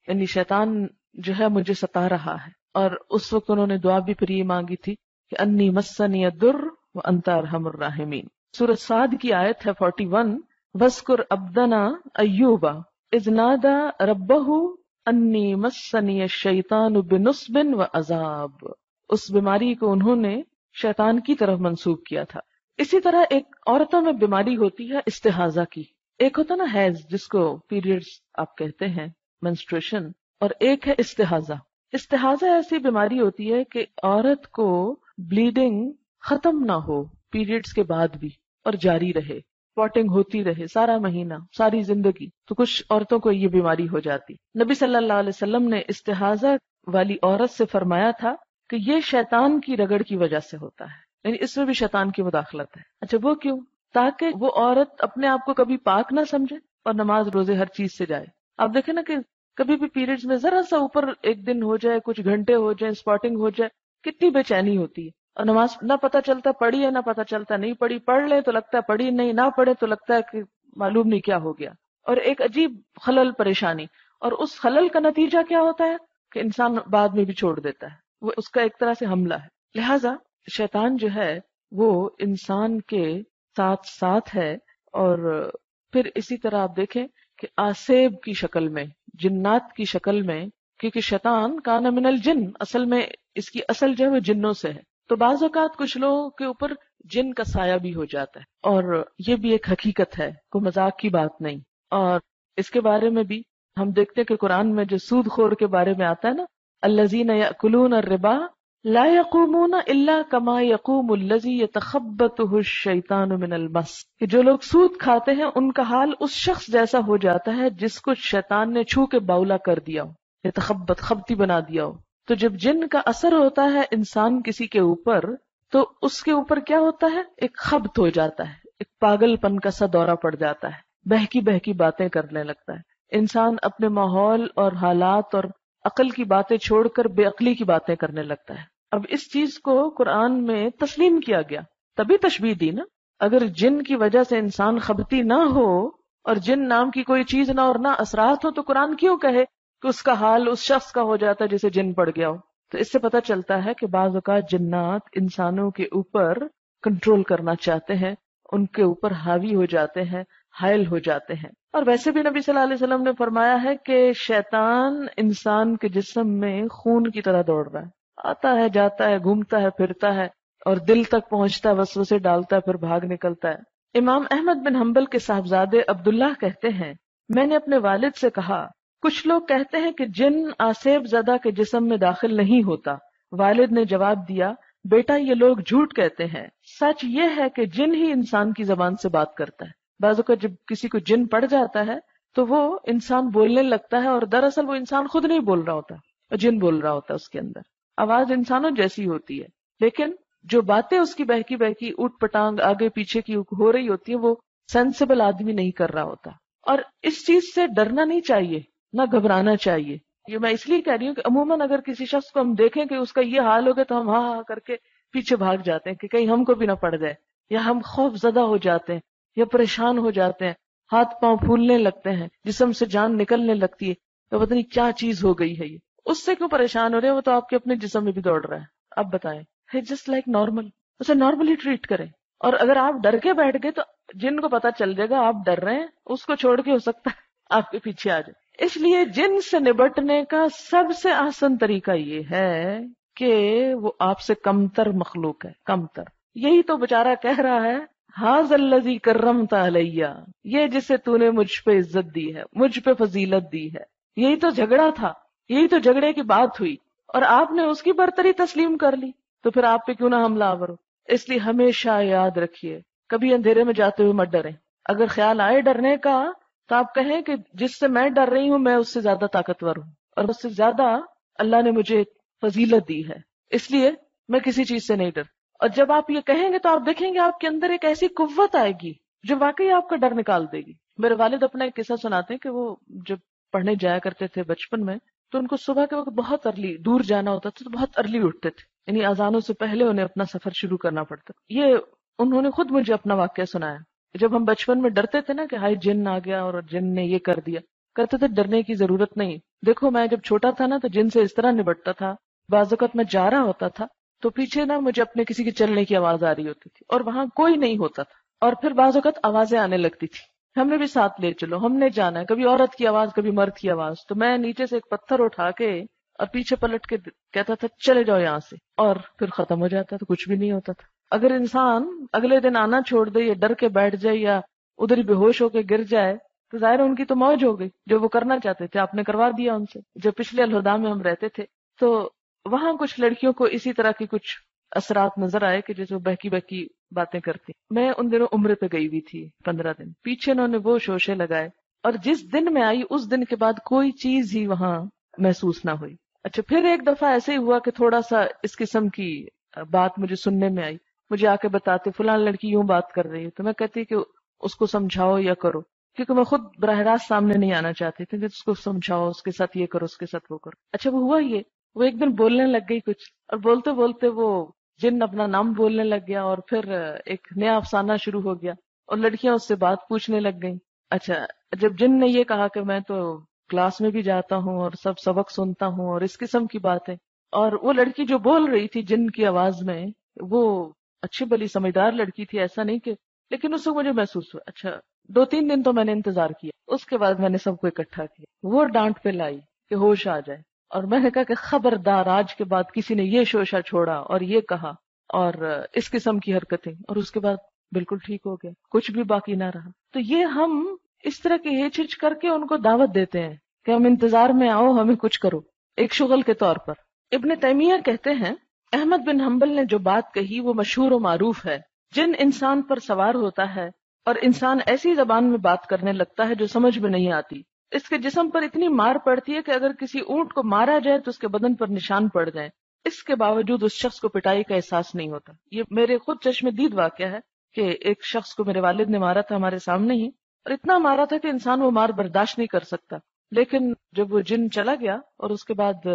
یعنی شیطان جو ہے مجھے ستا رہا ہے. اور اس وقت انہوں نے دعا بھی پھر یہ مانگی تھی کہ انی مسنی الضر وانت ارحم الراحمین. سورۃ صاد کی آیت ہے 41. وَاذْكُرْ عَبْدَنَا أَيُّوبَ إِذْ نَادَى رَبَّهُ انی مسنی الشیطان بنصب وعذاب. اس بیماری کو انہوں نے شیطان کی طرف منسوب کیا تھا. اسی طرح ایک عورتوں میں بیماری ہوتی ہے استحاضہ کی. ایک ہوتا نا حیض جس کو پیریڈز آپ کہتے ہیں، منسٹریشن، اور ایک ہے استحاضہ. استحاضہ ایسی بیماری ہوتی ہے کہ عورت کو بلیڈنگ ختم نہ ہو پیریڈز کے بعد بھی اور جاری رہے، اسپاٹنگ ہوتی رہے سارا مہینہ، ساری زندگی. تو کچھ عورتوں کو یہ بیماری ہو جاتی. نبی صلی اللہ علیہ وسلم نے استحاضہ والی عورت سے فرمایا تھا کہ یہ شیطان کی رگڑ کی وجہ سے ہوتا ہے، یعنی اس میں بھی شیطان کی مداخلت ہے. اچھا وہ کیوں؟ تاکہ وہ عورت اپنے آپ کو کبھی پاک نہ سمجھے اور نماز روزے ہر چیز سے جائے. آپ دیکھیں نا کہ کبھی بھی پیریڈز میں ذرا سا اوپر ایک دن ہو جائے، کچھ گھنٹے ہو جائیں، اسپاٹنگ ہو جائے، کتنی بے چینی ہوتی ہے. اور نماز نہ پتہ چلتا پڑھی ہے، نہ پتہ چلتا نہیں پڑھی. پڑھ لیں تو لگتا ہے پڑھی نہیں، نہ پڑھے تو لگتا ہے کہ معلوم نہیں کیا ہو گیا. اور ایک عجیب خلل، پریشانی. اور اس خلل کا نتیجہ کیا ہوتا ہے کہ انسان بعد میں بھی چھوڑ دیتا ہے. وہ اس کا ایک طرح سے حملہ ہے. لہٰذا شیطان جو ہے وہ انسان کے ساتھ ساتھ ہے. اور پھر اسی طرح آپ دیکھیں کہ آسیب کی شکل میں، جنات کی شکل میں، کیونکہ شیطان کان من الجن، اصل میں اس کی اصل جو ہے وہ جنوں سے ہے. تو بعض اوقات کچھ لوگوں کے اوپر جن کا سایہ بھی ہو جاتا ہے، اور یہ بھی ایک حقیقت ہے، کوئی مذاق کی بات نہیں. اور اس کے بارے میں بھی ہم دیکھتے ہیں کہ قرآن میں جو سود خور کے بارے میں آتا ہے نا، الذین یأکلون الربا لا یقومون الا کما یقوم الذی یتخبطہ الشیطان من المس، کہ جو لوگ سود کھاتے ہیں ان کا حال اس شخص جیسا ہو جاتا ہے جس کو شیطان نے چھو کے باولا کر دیا ہو، یتخبط خبتی بنا دیا ہو۔ تو جب جن کا اثر ہوتا ہے انسان کسی کے اوپر، تو اس کے اوپر کیا ہوتا ہے، ایک خبط ہو جاتا ہے، ایک پاگل پن کا سا دورہ پڑ جاتا ہے، بہکی بہکی باتیں کرنے لگتا ہے انسان، اپنے ماحول اور حالات اور عقل کی باتیں چھوڑ کر بے عقلی کی باتیں کرنے لگتا ہے۔ اب اس چیز کو قرآن میں تسلیم کیا گیا، تبھی تشبیہ دی نا۔ اگر جن کی وجہ سے انسان خبتی نہ ہو اور جن نام کی کوئی چیز نہ اور نہ اثرات ہو، تو قرآن کیوں کہے کہ اس کا حال اس شخص کا ہو جاتا ہے جسے جن پڑ گیا ہو؟ تو اس سے پتہ چلتا ہے کہ بعض اوقات جنات انسانوں کے اوپر کنٹرول کرنا چاہتے ہیں، ان کے اوپر حاوی ہو جاتے ہیں، حائل ہو جاتے ہیں۔ اور ویسے بھی نبی صلی اللہ علیہ وسلم نے فرمایا ہے کہ شیطان انسان کے جسم میں خون کی طرح دوڑ رہا ہے، آتا ہے جاتا ہے، گھومتا ہے پھرتا ہے، اور دل تک پہنچتا ہے، وسوسے ڈالتا ہے، پھر بھاگ نکلتا ہے۔ امام احمد بن حنبل کے صاحبزادے عبداللہ کہتے ہیں، میں نے اپنے والد سے کہا، کچھ لوگ کہتے ہیں کہ جن آسیب زدہ کے جسم میں داخل نہیں ہوتا۔ والد نے جواب دیا، بیٹا یہ لوگ جھوٹ کہتے ہیں، سچ یہ ہے کہ جن ہی انسان کی زبان سے بات کرتا ہے۔ بعض اوقات جب کسی کو جن پڑ جاتا ہے تو وہ انسان بولنے لگتا ہے، اور دراصل وہ انسان خود نہیں بول رہا ہوتا، اور جن بول رہا ہوتا ہے اس کے اندر۔ آواز انسانوں جیسی ہوتی ہے، لیکن جو باتیں اس کی بہکی بہکی اوٹ پٹانگ آگے پیچھے کی ہو رہی ہوتی ہیں، وہ سینسیبل آدمی نہیں کر رہا ہوتا۔ اور اس چیز سے ڈرنا نہیں چاہیے، نہ گھبرانا چاہیے۔ یہ میں اس لیے کہہ رہی ہوں کہ عموماً اگر کسی شخص کو ہم دیکھیں کہ اس کا یہ حال ہوگا تو ہم ہاں ہاں کر کے پیچھے بھاگ جاتے ہیں کہ کہیں ہم کو بھی نہ پڑ جائے، یا ہم خوف زدہ ہو جاتے ہیں، یا پریشان ہو جاتے ہیں، ہاتھ پاؤں پھولنے لگتے ہیں، جسم سے جان نکلنے لگتی ہے، تو پتہ نہیں کیا چیز ہو گئی ہے یہ۔ اس سے کیوں پریشان ہو رہے ہیں؟ وہ تو آپ کے اپنے جسم میں بھی دوڑ رہا ہے۔ اب بتائیں، جسٹ لائک نارمل، اسے نارملی ٹریٹ کریں۔ اور اگر آپ ڈر کے بیٹھ گئے تو جن کو پتا چل جائے گا آپ ڈر رہے ہیں، اس کو چھوڑ کے ہو سکتا ہے آپ کے پیچھے آ جائے۔ اس لیے جن سے نبٹنے کا سب سے آسان طریقہ یہ ہے کہ وہ آپ سے کمتر مخلوق ہے، کمتر۔ یہی تو بیچارہ کہہ رہا ہے، ہاذ الذی کرمت علیہ، یہ جسے تو نے مجھ پہ عزت دی ہے، مجھ پہ فضیلت دی ہے۔ یہی تو جھگڑا تھا، یہی تو جھگڑے کی بات ہوئی، اور آپ نے اس کی برتری تسلیم کر لی، تو پھر آپ پہ کیوں نہ حملہ آور ہو؟ اس لیے ہمیشہ یاد رکھیے، کبھی اندھیرے میں جاتے ہوئے مت ڈریں۔ اگر خیال آئے ڈرنے کا تو آپ کہیں کہ جس سے میں ڈر رہی ہوں میں اس سے زیادہ طاقتور ہوں، اور اس سے زیادہ اللہ نے مجھے فضیلت دی ہے، اس لیے میں کسی چیز سے نہیں ڈر۔ اور جب آپ یہ کہیں گے تو آپ دیکھیں گے آپ کے اندر ایک ایسی قوت آئے گی جو واقعی آپ کا ڈر نکال دے گی۔ میرے والد اپنا ایک قصہ سناتے ہیں کہ وہ جب پڑھنے جایا کرتے تھے بچپن میں، تو ان کو صبح کے وقت بہت ارلی دور جانا ہوتا تھا، تو بہت ارلی اٹھتے تھے، یعنی اذانوں سے پہلے انہیں اپنا سفر شروع کرنا پڑتا۔ یہ انہوں نے خود مجھے اپنا واقعہ سنایا۔ جب ہم بچپن میں ڈرتے تھے نا کہ ہائی جن آ گیا اور جن نے یہ کر دیا، کرتے تھے ڈرنے کی ضرورت نہیں۔ دیکھو میں جب چھوٹا تھا نا تو جن سے اس طرح نبٹتا تھا، بعض اوقات میں جا رہا ہوتا تھا تو پیچھے نا مجھے اپنے کسی کے چلنے کی آواز آ رہی ہوتی تھی، اور وہاں کوئی نہیں ہوتا تھا، اور پھر بعض اوقات آوازیں آنے لگتی تھی، ہم نے بھی ساتھ لے چلو، ہم نے جانا ہے، کبھی عورت کی آواز کبھی مرد کی آواز، تو میں نیچے سے ایک پتھر اٹھا کے اور پیچھے پلٹ کے کہتا تھا چلے جاؤ یہاں سے، اور پھر ختم ہو جاتا، تو کچھ بھی نہیں ہوتا تھا۔ اگر انسان اگلے دن آنا چھوڑ دے، یا ڈر کے بیٹھ جائے، یا ادھر ہی بے ہوش ہو کے گر جائے، تو ظاہر ان کی تو موج ہو گئی، جو وہ کرنا چاہتے تھے آپ نے کروا دیا ان سے۔ جو پچھلے الہدا میں ہم رہتے تھے تو وہاں کچھ لڑکیوں کو اسی طرح کی کچھ اثرات نظر آئے کہ جیسے بہکی بہکی باتیں کرتی۔ میں ان دنوں عمرے پہ گئی ہوئی تھی 15 دن، پیچھے انہوں نے وہ شوشے لگائے، اور جس دن میں آئی اس دن کے بعد کوئی چیز ہی وہاں محسوس نہ ہوئی۔ اچھا پھر ایک دفعہ ایسے ہی ہوا کہ تھوڑا سا اس قسم کی بات مجھے سننے میں آئی، مجھے آ کے بتاتے فلاں لڑکی یوں بات کر رہی ہے، تو میں کہتی کہ اس کو سمجھاؤ یا کرو، کیونکہ میں خود براہ راست سامنے نہیں آنا چاہتی تھی کہ اس کو سمجھاؤ، اس کے ساتھ یہ کرو، اس کے ساتھ وہ کرو۔ اچھا وہ ہوا یہ، وہ ایک دن بولنے لگ گئی کچھ، اور بولتے بولتے وہ جن اپنا نام بولنے لگ گیا، اور پھر ایک نیا افسانہ شروع ہو گیا، اور لڑکیاں اس سے بات پوچھنے لگ گئیں۔ اچھا جب جن نے یہ کہا کہ میں تو کلاس میں بھی جاتا ہوں اور سب سبق سنتا ہوں اور اس قسم کی باتیں، اور وہ لڑکی جو بول رہی تھی جن کی آواز میں، وہ اچھی بلی سمجھدار لڑکی تھی، ایسا نہیں کہ، لیکن اس وقت مجھے محسوس ہوا۔ اچھا 2-3 دن تو میں نے انتظار کیا، اس کے بعد میں نے سب کو اکٹھا کیا، وہ ڈانٹ پہ لائی کہ ہوش آ جائے، اور میں نے کہا کہ خبردار آج کے بعد کسی نے یہ شوشہ چھوڑا اور یہ کہا اور اس قسم کی حرکتیں، اور اس کے بعد بالکل ٹھیک ہو گیا، کچھ بھی باقی نہ رہا۔ تو یہ ہم اس طرح کے ہچ ہچ کر کے ان کو دعوت دیتے ہیں کہ ہم انتظار میں آؤ ہمیں کچھ کرو، ایک شغل کے طور پر۔ ابن تیمیہ کہتے ہیں احمد بن حنبل نے جو بات کہی وہ مشہور و معروف ہے، جن انسان پر سوار ہوتا ہے اور انسان ایسی زبان میں بات کرنے لگتا ہے جو سمجھ میں نہیں آتی، اس کے جسم پر اتنی مار پڑتی ہے کہ اگر کسی اونٹ کو مارا جائے تو اس کے بدن پر نشان پڑ جائیں، اس کے باوجود اس شخص کو پٹائی کا احساس نہیں ہوتا۔ یہ میرے خود چشم دید واقعہ ہے کہ ایک شخص کو میرے والد نے مارا تھا ہمارے سامنے ہی، اور اتنا مارا تھا کہ انسان وہ مار برداشت نہیں کر سکتا، لیکن جب وہ جن چلا گیا اور اس کے بعد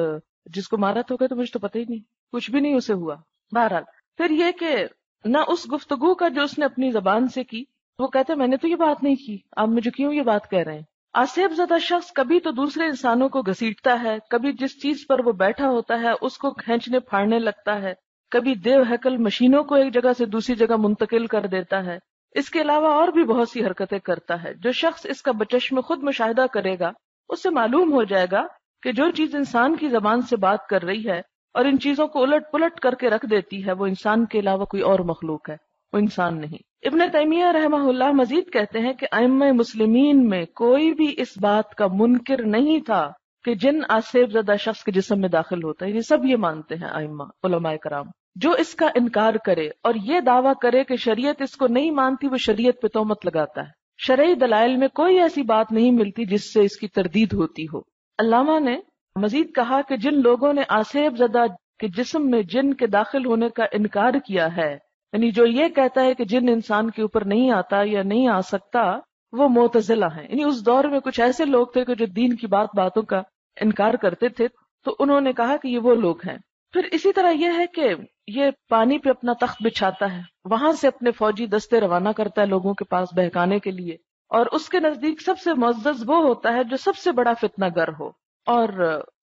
جس کو مارا تھا تو مجھے تو پتہ ہی نہیں، کچھ بھی نہیں اسے ہوا۔ بہرحال پھر یہ کہ نہ اس گفتگو کا جو اس نے اپنی زبان سے کی، وہ کہتے میں نے تو یہ بات نہیں کی، آپ مجھے کیوں یہ بات کہہ رہے ہیں۔ آصیب زدہ شخص کبھی تو دوسرے انسانوں کو گھسیٹتا ہے، کبھی جس چیز پر وہ بیٹھا ہوتا ہے اس کو کھینچنے پھاڑنے لگتا ہے، کبھی دیو ہیکل مشینوں کو ایک جگہ سے دوسری جگہ منتقل کر دیتا ہے، اس کے علاوہ اور بھی بہت سی حرکتیں کرتا ہے۔ جو شخص اس کا بچشم خود مشاہدہ کرے گا اس سے معلوم ہو جائے گا کہ جو چیز انسان کی زبان سے بات کر رہی ہے اور ان چیزوں کو الٹ پلٹ کر کے رکھ دیتی ہے وہ انسان کے علاوہ کوئی اور مخلوق ہے، وہ انسان نہیں۔ ابن تیمیہ رحمہ اللہ مزید کہتے ہیں کہ ائمہ مسلمین میں کوئی بھی اس بات کا منکر نہیں تھا کہ جن آصیب زدہ شخص کے جسم میں داخل ہوتا ہے، یہ سب یہ مانتے ہیں ائمہ علماء کرام۔ جو اس کا انکار کرے اور یہ دعویٰ کرے کہ شریعت اس کو نہیں مانتی وہ شریعت پہ تہمت لگاتا ہے۔ شرعی دلائل میں کوئی ایسی بات نہیں ملتی جس سے اس کی تردید ہوتی ہو۔ علامہ نے مزید کہا کہ جن لوگوں نے آصیب زدہ کے جسم میں جن کے داخل ہونے کا انکار کیا ہے، یعنی جو یہ کہتا ہے کہ جن انسان کے اوپر نہیں آتا یا نہیں آ سکتا، وہ معتزلہ ہیں۔ یعنی اس دور میں کچھ ایسے لوگ تھے کہ جو دین کی باتوں کا انکار کرتے تھے، تو انہوں نے کہا کہ یہ وہ لوگ ہیں۔ پھر اسی طرح یہ ہے کہ یہ پانی پہ اپنا تخت بچھاتا ہے، وہاں سے اپنے فوجی دستے روانہ کرتا ہے لوگوں کے پاس بہکانے کے لیے، اور اس کے نزدیک سب سے معزز وہ ہوتا ہے جو سب سے بڑا فتنہ گر ہو، اور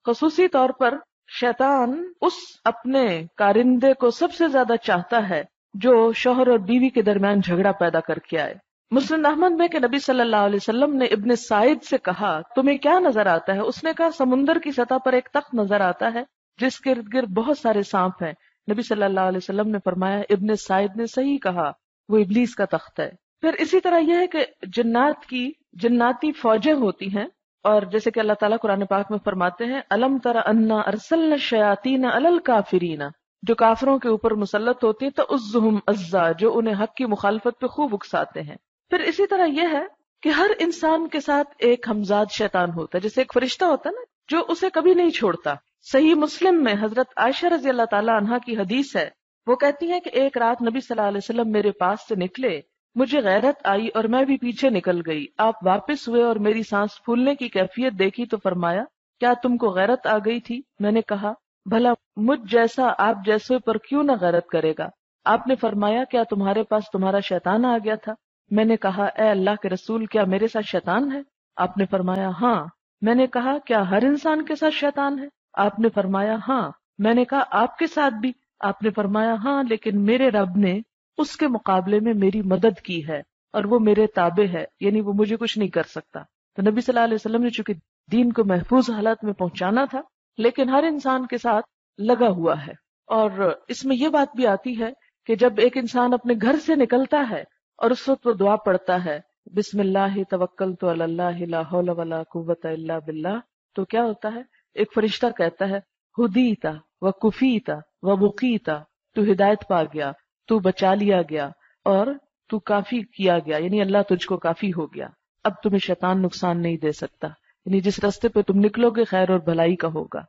خصوصی طور پر شیطان اس اپنے کارندے کو سب سے زیادہ چاہتا ہے جو شوہر اور بیوی کے درمیان جھگڑا پیدا کر کے آئے۔ مسند احمد میں کہ نبی صلی اللہ علیہ وسلم نے ابن سعید سے کہا تمہیں کیا نظر آتا ہے؟ اس نے کہا سمندر کی سطح پر ایک تخت نظر آتا ہے جس کے ارد گرد بہت سارے سانپ ہیں۔ نبی صلی اللہ علیہ وسلم نے فرمایا ابن سعید نے صحیح کہا، وہ ابلیس کا تخت ہے۔ پھر اسی طرح یہ ہے کہ جنات کی جناتی فوجیں ہوتی ہیں، اور جیسے کہ اللہ تعالیٰ قرآن پاک میں فرماتے ہیں الم تر انا ارسلنا الشیاطین علی الکافرین، جو کافروں کے اوپر مسلط ہوتی ہیں، تعزہم عزا، جو انہیں حق کی مخالفت پہ خوب اکساتے ہیں۔ پھر اسی طرح یہ ہے کہ ہر انسان کے ساتھ ایک ہمزاد شیطان ہوتا ہے، جیسے ایک فرشتہ ہوتا ہے نا جو اسے کبھی نہیں چھوڑتا۔ صحیح مسلم میں حضرت عائشہ رضی اللہ تعالی عنہا کی حدیث ہے، وہ کہتی ہیں کہ ایک رات نبی صلی اللہ علیہ وسلم میرے پاس سے نکلے، مجھے غیرت آئی اور میں بھی پیچھے نکل گئی۔ آپ واپس ہوئے اور میری سانس پھولنے کی کیفیت دیکھی تو فرمایا کیا تم کو غیرت آ گئی تھی؟ میں نے کہا بھلا مجھ جیسا آپ جیسے پر کیوں نہ غیرت کرے گا؟ آپ نے فرمایا کیا تمہارے پاس تمہارا شیطان آ گیا تھا؟ میں نے کہا اے اللہ کے رسول کیا میرے ساتھ شیطان ہے؟ آپ نے فرمایا ہاں۔ میں نے کہا کیا ہر انسان کے ساتھ شیطان ہے؟ آپ نے فرمایا ہاں۔ میں نے کہا آپ کے ساتھ بھی؟ آپ نے فرمایا ہاں، لیکن میرے رب نے اس کے مقابلے میں میری مدد کی ہے اور وہ میرے تابع ہے، یعنی وہ مجھے کچھ نہیں کر سکتا۔ تو نبی صلی اللہ علیہ وسلم نے چونکہ دین کو محفوظ حالت میں پہنچانا تھا، لیکن ہر انسان کے ساتھ لگا ہوا ہے۔ اور اس میں یہ بات بھی آتی ہے کہ جب ایک انسان اپنے گھر سے نکلتا ہے اور اس وقت وہ دعا پڑھتا ہے بسم اللہ توکلت علی اللہ لا حول ولا قوت الا باللہ، تو کیا ہوتا ہے؟ ایک فرشتہ کہتا ہے ہدیتا و کفیتا و بقیتا، تو ہدایت پا گیا، تو بچا لیا گیا اور تو کافی کیا گیا، یعنی اللہ تجھ کو کافی ہو گیا، اب تمہیں شیطان نقصان نہیں دے سکتا، یعنی جس راستے پہ تم نکلو گے خیر اور بھلائی کا ہوگا۔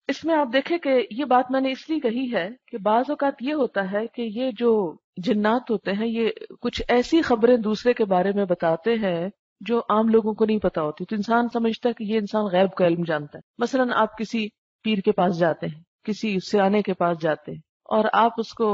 اس میں آپ دیکھیں کہ یہ بات میں نے اس لیے کہی ہے کہ بعض اوقات یہ ہوتا ہے کہ یہ جو جنات ہوتے ہیں یہ کچھ ایسی خبریں دوسرے کے بارے میں بتاتے ہیں جو عام لوگوں کو نہیں پتا ہوتی، تو انسان سمجھتا ہے کہ یہ انسان غیب کا علم جانتا ہے۔ مثلا آپ کسی پیر کے پاس جاتے ہیں، کسی سیانے کے پاس جاتے ہیں اور آپ اس کو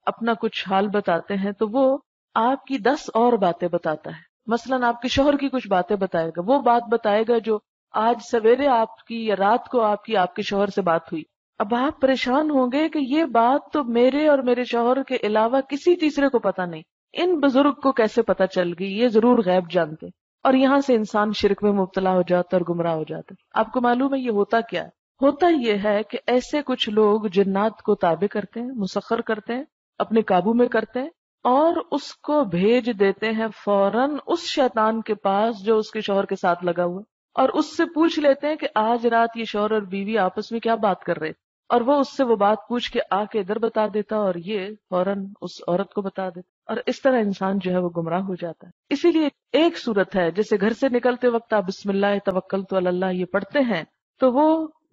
اپنا کچھ حال بتاتے ہیں تو وہ آپ کی 10 اور باتیں بتاتا ہے۔ مثلا آپ کے شوہر کی کچھ باتیں بتائے گا، وہ بات بتائے گا جو آج سویرے آپ کی یا رات کو آپ کے شوہر سے بات ہوئی۔ اب آپ پریشان ہوں گے کہ یہ بات تو میرے اور میرے شوہر کے علاوہ کسی تیسرے کو پتا نہیں، ان بزرگ کو کیسے پتا چل گئی؟ یہ ضرور غیب جانتے۔ اور یہاں سے انسان شرک میں مبتلا ہو جاتا اور گمراہ ہو جاتا۔ آپ کو معلوم ہے یہ ہوتا کیا ہے؟ ہوتا یہ ہے کہ ایسے کچھ لوگ جنات کو تابع کرتے ہیں، مسخر کرتے ہیں، اپنے قابو میں کرتے ہیں اور اس کو بھیج دیتے ہیں فوراً اس شیطان کے پاس جو اس کے شوہر کے ساتھ لگا ہوا۔ اور اس سے پوچھ لیتے ہیں کہ آج رات یہ شوہر اور بیوی آپس میں کیا بات کر رہے، اور وہ اس سے وہ بات پوچھ کے آ کے ادھر بتا دیتا اور یہ فوراً اس عورت کو بتا دیتا، اور اس طرح انسان جو ہے وہ گمراہ ہو جاتا ہے۔ اسی لیے ایک صورت ہے، جیسے گھر سے نکلتے وقت آپ بسم اللہ توکلت علی اللہ یہ پڑھتے ہیں، تو وہ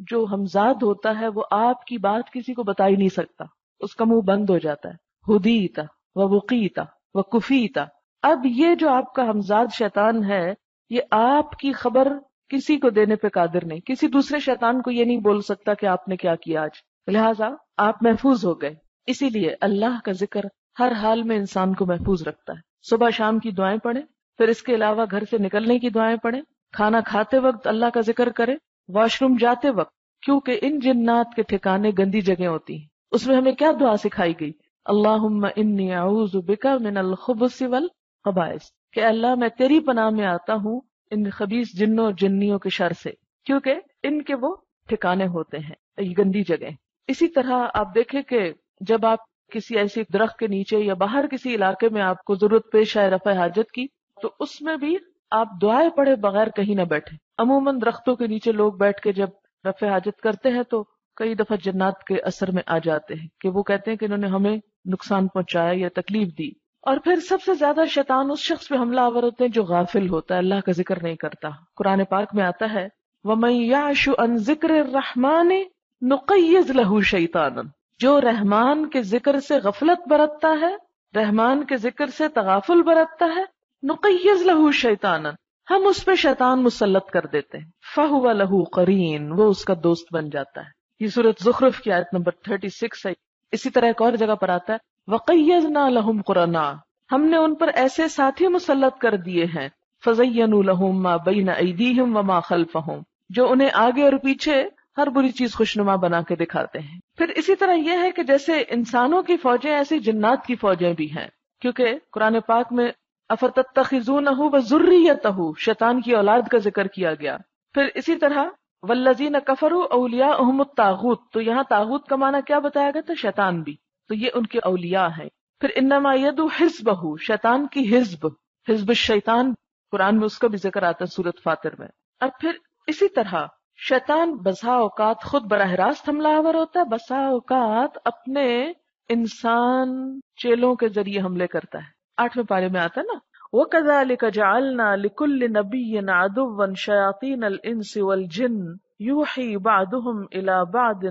جو ہمزاد ہوتا ہے وہ آپ کی بات کسی کو بتا ہی نہیں سکتا، اس کا منہ بند ہو جاتا ہے۔ ہدیتا ووقیتا وکفیتا، اب یہ جو آپ کا ہمزاد شیطان ہے یہ آپ کی خبر کسی کو دینے پہ قادر نہیں، کسی دوسرے شیطان کو یہ نہیں بول سکتا کہ آپ نے کیا کیا آج، لہٰذا آپ محفوظ ہو گئے۔ اسی لیے اللہ کا ذکر ہر حال میں انسان کو محفوظ رکھتا ہے۔ صبح شام کی دعائیں پڑھیں، پھر اس کے علاوہ گھر سے نکلنے کی دعائیں پڑھیں، کھانا کھاتے وقت اللہ کا ذکر کریں، واش روم جاتے وقت، کیونکہ ان جنات کے ٹھکانے گندی جگہ ہوتی ہیں۔ اس میں ہمیں کیا دعا سکھائی گئی؟ اللہم انی اعوذ بک من الخبث والخبائث، کہ اللہ میں تیری پناہ میں آتا ہوں ان خبیث جنوں اور جنیوں کے شر سے، کیونکہ ان کے وہ ٹھکانے ہوتے ہیں، یہ گندی جگہ۔ اسی طرح آپ دیکھیں کہ جب آپ کسی ایسی درخت کے نیچے یا باہر کسی علاقے میں آپ کو ضرورت پیش آئے رفع حاجت کی، تو اس میں بھی آپ دعائیں پڑھے بغیر کہیں نہ بیٹھیں۔ عموماً درختوں کے نیچے لوگ بیٹھ کے جب رفع حاجت کرتے ہیں تو کئی دفعہ جنات کے اثر میں آ جاتے ہیں کہ وہ کہتے ہیں کہ انہوں نے ہمیں نقصان پہنچایا یا تکلیف دی۔ اور پھر سب سے زیادہ شیطان اس شخص پہ حملہ آور ہوتے ہیں جو غافل ہوتا ہے، اللہ کا ذکر نہیں کرتا۔ قرآن پاک میں آتا ہے وَمَن يَعْشُ عَن ذِكْرِ الرَّحْمَنِ نُقَيِّضْ لَهُ شَيْطَانًا، جو رحمان کے ذکر سے غفلت برتتا ہے، رحمان کے ذکر سے تغافل برتتا ہے، نُقَيِّضْ لَهُ شَيْطَانًا، ہم اس پہ شیطان مسلط کر دیتے ہیں، فَهُوَ لَهُ قَرِينٌ، وہ اس کا دوست بن جاتا ہے۔ یہ سورۃ زخرف کی آیت نمبر 36 ہے۔ اسی طرح ایک اور جگہ پر آتا ہے وَقَيَّضْنَا لَهُمْ قُرَنَاءَ، ہم نے ان پر ایسے ساتھی مسلط کر دیے ہیں، فَزَيَّنُوا لَهُم مَا بَيْنَ أَيْدِيهِمْ وَمَا خَلْفَهُمْ، جو انہیں آگے اور پیچھے ہر بری چیز خوشنما بنا کے دکھاتے ہیں۔ پھر اسی طرح یہ ہے کہ جیسے انسانوں کی فوجیں ایسی جنات کی فوجیں بھی ہیں، کیونکہ قرآن پاک میں اَفَتَتَّخِذُونَهُ وَذُرِّيَّتَهُ، شیطان کی اولاد کا ذکر کیا گیا۔ پھر اسی طرح وَالَّذِينَ كَفَرُوا أَوْلِيَاؤُهُمُ الطَّاغُوتُ، تو یہاں طاغوت کا معنی کیا بتایا گیا تھا؟ شیطان بھی، تو یہ ان کے اولیاء ہیں۔ پھر انما یدعو حزبہ، شیطان کی حزب، حزب الشیطان قرآن میں اس کا بھی ذکر آتا ہے سورۃ فاطر میں۔ اور پھر اسی طرح شیطان بسا اوقات خود براہ راست حملہ آور ہوتا ہے، بسا اوقات اپنے انسان چیلوں کے ذریعے حملے کرتا ہے۔ 8ویں پارے میں آتا ہے نا وَكَذَلِكَ جَعَلْنَا لِكُلِّ نَبِيٍّ عَدُوًّا شَيَاطِينَ الْإِنسِ وَالْجِنِّ يُوحِي بَعْضُهُمْ إِلَى بَعْضٍ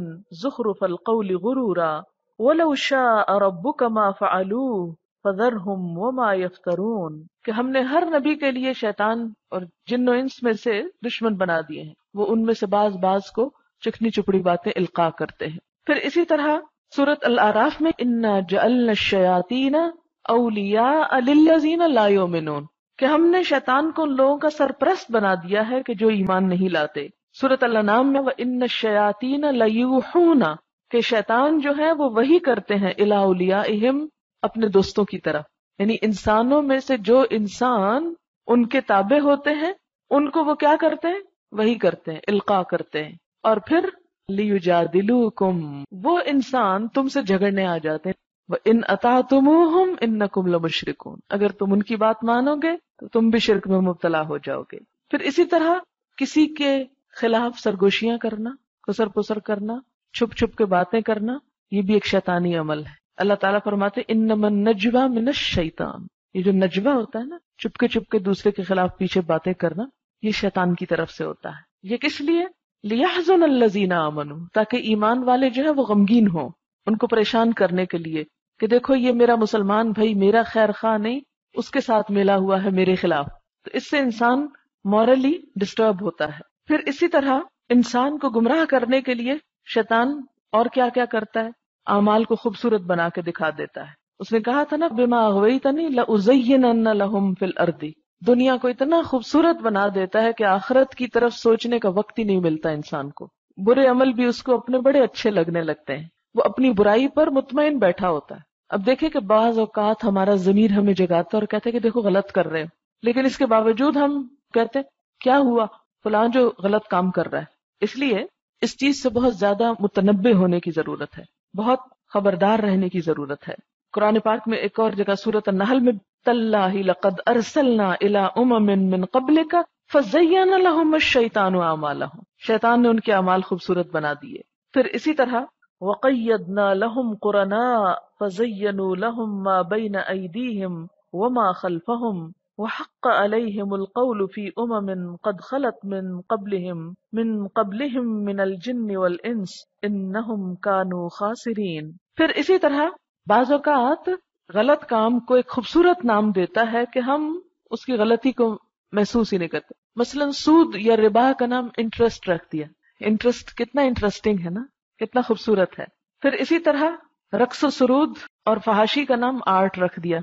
زُخْرُفَ الْقَوْلِ غُرُورًا وَلَوْ شَاءَ رَبُّكَ مَا فَعَلُوهُ فَذَرْهُمْ وَمَا يَفْتَرُونَ، کہ ہم نے ہر نبی کے لیے شیطان اور جن و انس میں سے دشمن بنا دیے ہیں، وہ ان میں سے بعض کو چکنی چپڑی باتیں القاء کرتے ہیں۔ پھر اسی طرح سورۃ الاعراف میں اِنَّا جَعَلْنَا الشَّيَاطِينَ أَوْلِيَاءَ لِلَّذِينَ لَا يُؤْمِنُونَ، کہ ہم نے شیطان کو ان لوگوں کا سرپرست بنا دیا ہے کہ جو ایمان نہیں لاتے۔ سورۃ الانعام میں وَإِنَّ الشَّيَاطِينَ لَيُوحُونَ، کہ شیطان جو ہے وہ وحی کرتے ہیں إِلَىٰ أَوْلِيَائِهِمْ، اپنے دوستوں کی طرف، یعنی انسانوں میں سے جو انسان ان کے تابع ہوتے ہیں ان کو وہ کیا کرتے ہیں؟ وحی کرتے ہیں، القاء کرتے ہیں۔ اور پھر لِيُجَادِلُوكُمْ، وہ انسان تم سے جھگڑنے آ جاتے ہیں۔ وَإِنْ أَطَعْتُمُوهُمْ إِنَّكُمْ لَمُشْرِكُونَ، اگر تم ان کی بات مانو گے تو تم بھی شرک میں مبتلا ہو جاؤ گے۔ پھر اسی طرح کسی کے خلاف سرگوشیاں کرنا، کسر پسر کرنا، چھپ چھپ کے باتیں کرنا، یہ بھی ایک شیطانی عمل ہے۔ اللہ تعالیٰ فرماتے انما النجوى من الشیطان، یہ جو نجوہ ہوتا ہے نا، چپ کے دوسرے کے خلاف پیچھے باتیں کرنا، یہ شیطان کی طرف سے ہوتا ہے۔ یہ کس لیے؟ لِيَحْزُنَ الَّذِينَ آمَنُوا، تاکہ ایمان والے جو ہے وہ غمگین ہوں، ان کو پریشان کرنے کے لیے کہ دیکھو یہ میرا مسلمان بھائی میرا خیر خواہ نہیں، اس کے ساتھ ملا ہوا ہے میرے خلاف، تو اس سے انسان مورلی ڈسٹرب ہوتا ہے۔ پھر اسی طرح انسان کو گمراہ کرنے کے لیے شیطان اور کیا کیا کرتا ہے؟ اعمال کو خوبصورت بنا کے دکھا دیتا ہے۔ اس نے کہا تھا نا بما اغویتنی لأزینن لہم فی الارض، دنیا کو اتنا خوبصورت بنا دیتا ہے کہ آخرت کی طرف سوچنے کا وقت ہی نہیں ملتا انسان کو، برے عمل بھی اس کو اپنے بڑے اچھے لگنے لگتے ہیں، وہ اپنی برائی پر مطمئن بیٹھا ہوتا ہے۔ اب دیکھیں کہ بعض اوقات ہمارا ضمیر ہمیں جگاتا ہے اور کہتے ہیں کہ دیکھو غلط کر رہے ہو، لیکن اس کے باوجود ہم کہتے ہیں کیا ہوا، فلاں جو غلط کام کر رہا ہے۔ اس لیے اس چیز سے بہت زیادہ متنبہ ہونے کی ضرورت ہے، بہت خبردار رہنے کی ضرورت ہے۔ قرآن پاک میں ایک اور جگہ سورۃ النحل میں تاللہ لقد ارسلنا الی امم من قبلک فَزَيَّنَ لَهُمُ الشَّيْطَانُ أَعْمَالَهُم، شیطان نے ان کے اعمال خوبصورت بنا دیے. پھر اسی طرح وَقَيَّدْنَا لَهُمْ قُرَنَاءَ فَزَيَّنُوا لَهُم مَّا بَيْنَ أَيْدِيهِمْ وَمَا خَلْفَهُمْ وَحَقَّ عَلَيْهِمُ الْقَوْلُ فِي أُمَمٍ قَدْ خَلَتْ مِن قَبْلِهِم مِّنَ الْجِنِّ وَالْإِنسِ إِنَّهُمْ كَانُوا خَاسِرِينَ. پھر اسی طرح بعض اوقات غلط کام کو ایک خوبصورت نام دیتا ہے کہ ہم اس کی غلطی کو محسوس ہی نہیں کرتے. مثلا سود یا ربا کا نام انٹرسٹ رکھ دیا. انٹرسٹ کتنا انٹرسٹنگ ہے نا، کتنا خوبصورت ہے. پھر اسی طرح رقص و سرود اور فحاشی کا نام آرٹ رکھ دیا.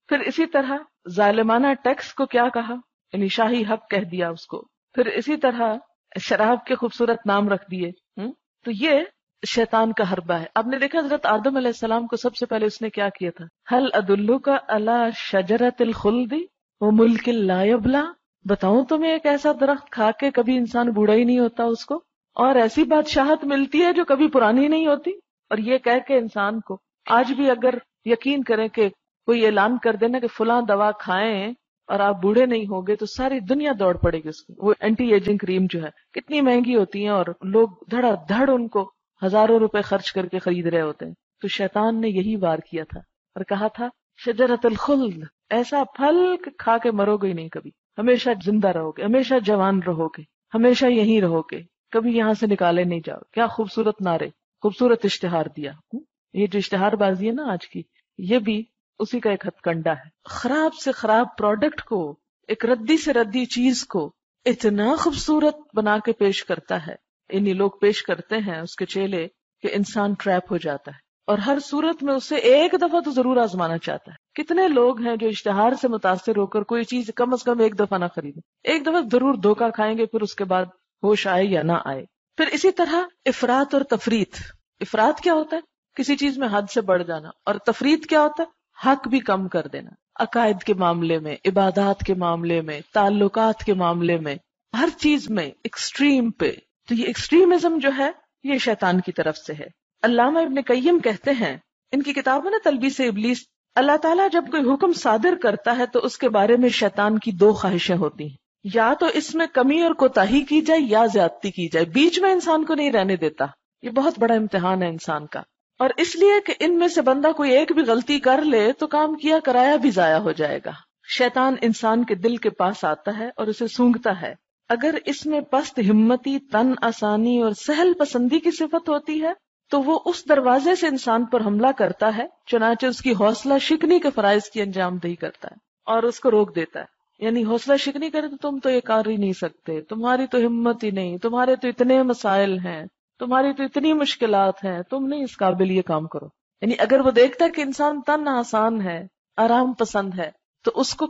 پھر اسی طرح ظالمانہ ٹیکس کو کیا کہا، یعنی شاہی حق کہہ دیا اس کو. پھر اسی طرح شراب کے خوبصورت نام رکھ دیے. تو یہ شیطان کا حربہ ہے. آپ نے دیکھا حضرت آدم علیہ السلام کو سب سے پہلے اس نے کیا کیا تھا، هل ادلک علی شجرۃ الخلد وملک لا یبلی، بتاؤں تمہیں ایک ایسا درخت کھا کے کبھی انسان بوڑھا ہی نہیں ہوتا اس کو، اور ایسی بادشاہت ملتی ہے جو کبھی پرانی نہیں ہوتی. اور یہ کہہ کے انسان کو آج بھی اگر یقین کریں کہ کوئی اعلان کر دینا کہ فلاں دوا کھائیں اور آپ بوڑھے نہیں ہوگے، تو ساری دنیا دوڑ پڑے گی اس کو. وہ اینٹی ایجنگ کریم جو ہے کتنی مہنگی ہوتی ہیں اور لوگ دھڑا دھڑ ان کو ہزاروں روپے خرچ کر کے خرید رہے ہوتے ہیں. تو شیطان نے یہی وار کیا تھا اور کہا تھا شجرۃ الخلد، ایسا پھل کھا کے مرو گے نہیں کبھی، ہمیشہ زندہ رہو گے، ہمیشہ جوان رہو گے، ہمیشہ یہیں رہو گے، کبھی یہاں سے نکالے نہیں جاؤ. کیا خوبصورت نعرے، خوبصورت اشتہار دیا. یہ جو اشتہار بازی ہے نا آج کی، یہ بھی اسی کا ایک ہتھ کنڈا ہے. خراب سے خراب پروڈکٹ کو، ایک ردی سے ردی چیز کو اتنا خوبصورت بنا کے پیش کرتا ہے، انہی لوگ پیش کرتے ہیں اس کے چیلے، کہ انسان ٹریپ ہو جاتا ہے اور ہر صورت میں اسے ایک دفعہ تو ضرور آزمانا چاہتا ہے. کتنے لوگ ہیں جو اشتہار سے متاثر ہو کر کوئی چیز کم از کم ایک دفعہ نہ خریدیں، ایک دفعہ ضرور دھوکہ کھائیں گے، پھر اس کے بعد ہوش آئے یا نہ آئے. پھر اسی طرح افراط اور تفریط. افراط کیا ہوتا ہے؟ کسی چیز میں حد سے بڑھ جانا. اور تفریط کیا ہوتا ہے؟ حق بھی کم کر دینا. عقائد کے معاملے میں، عبادات کے معاملے میں، تعلقات کے معاملے میں، ہر چیز میں ایکسٹریم پہ. تو یہ ایکسٹریمزم جو ہے یہ شیطان کی طرف سے ہے. علامہ ابن قیم کہتے ہیں، ان کی کتاب ہے نا تلبیس ابلیس، اللہ تعالیٰ جب کوئی حکم صادر کرتا ہے تو اس کے بارے میں شیطان کی دو خواہشیں ہوتی ہیں، یا تو اس میں کمی اور کوتاہی کی جائے یا زیادتی کی جائے، بیچ میں انسان کو نہیں رہنے دیتا. یہ بہت بڑا امتحان ہے انسان کا. اور اس لیے کہ ان میں سے بندہ کوئی ایک بھی غلطی کر لے تو کام کیا کرایا بھی ضائع ہو جائے گا. شیطان انسان کے دل کے پاس آتا ہے اور اسے سونگھتا ہے. اگر اس میں پست ہمتی، تن آسانی اور سہل پسندی کی صفت ہوتی ہے تو وہ اس دروازے سے انسان پر حملہ کرتا ہے، چنانچہ اس کی حوصلہ شکنی کے فرائض کی انجام دہی کرتا ہے اور اس کو روک دیتا ہے. یعنی حوصلہ شکنی کرے تو تم تو یہ کر ہی نہیں سکتے، تمہاری تو ہمت ہی نہیں، تمہارے تو اتنے مسائل ہیں، تمہاری تو اتنی مشکلات ہیں، تم نہیں اس قابل یہ کام کرو. یعنی اگر وہ دیکھتا ہے کہ انسان تن آسان ہے، آرام پسند ہے، تو اس کو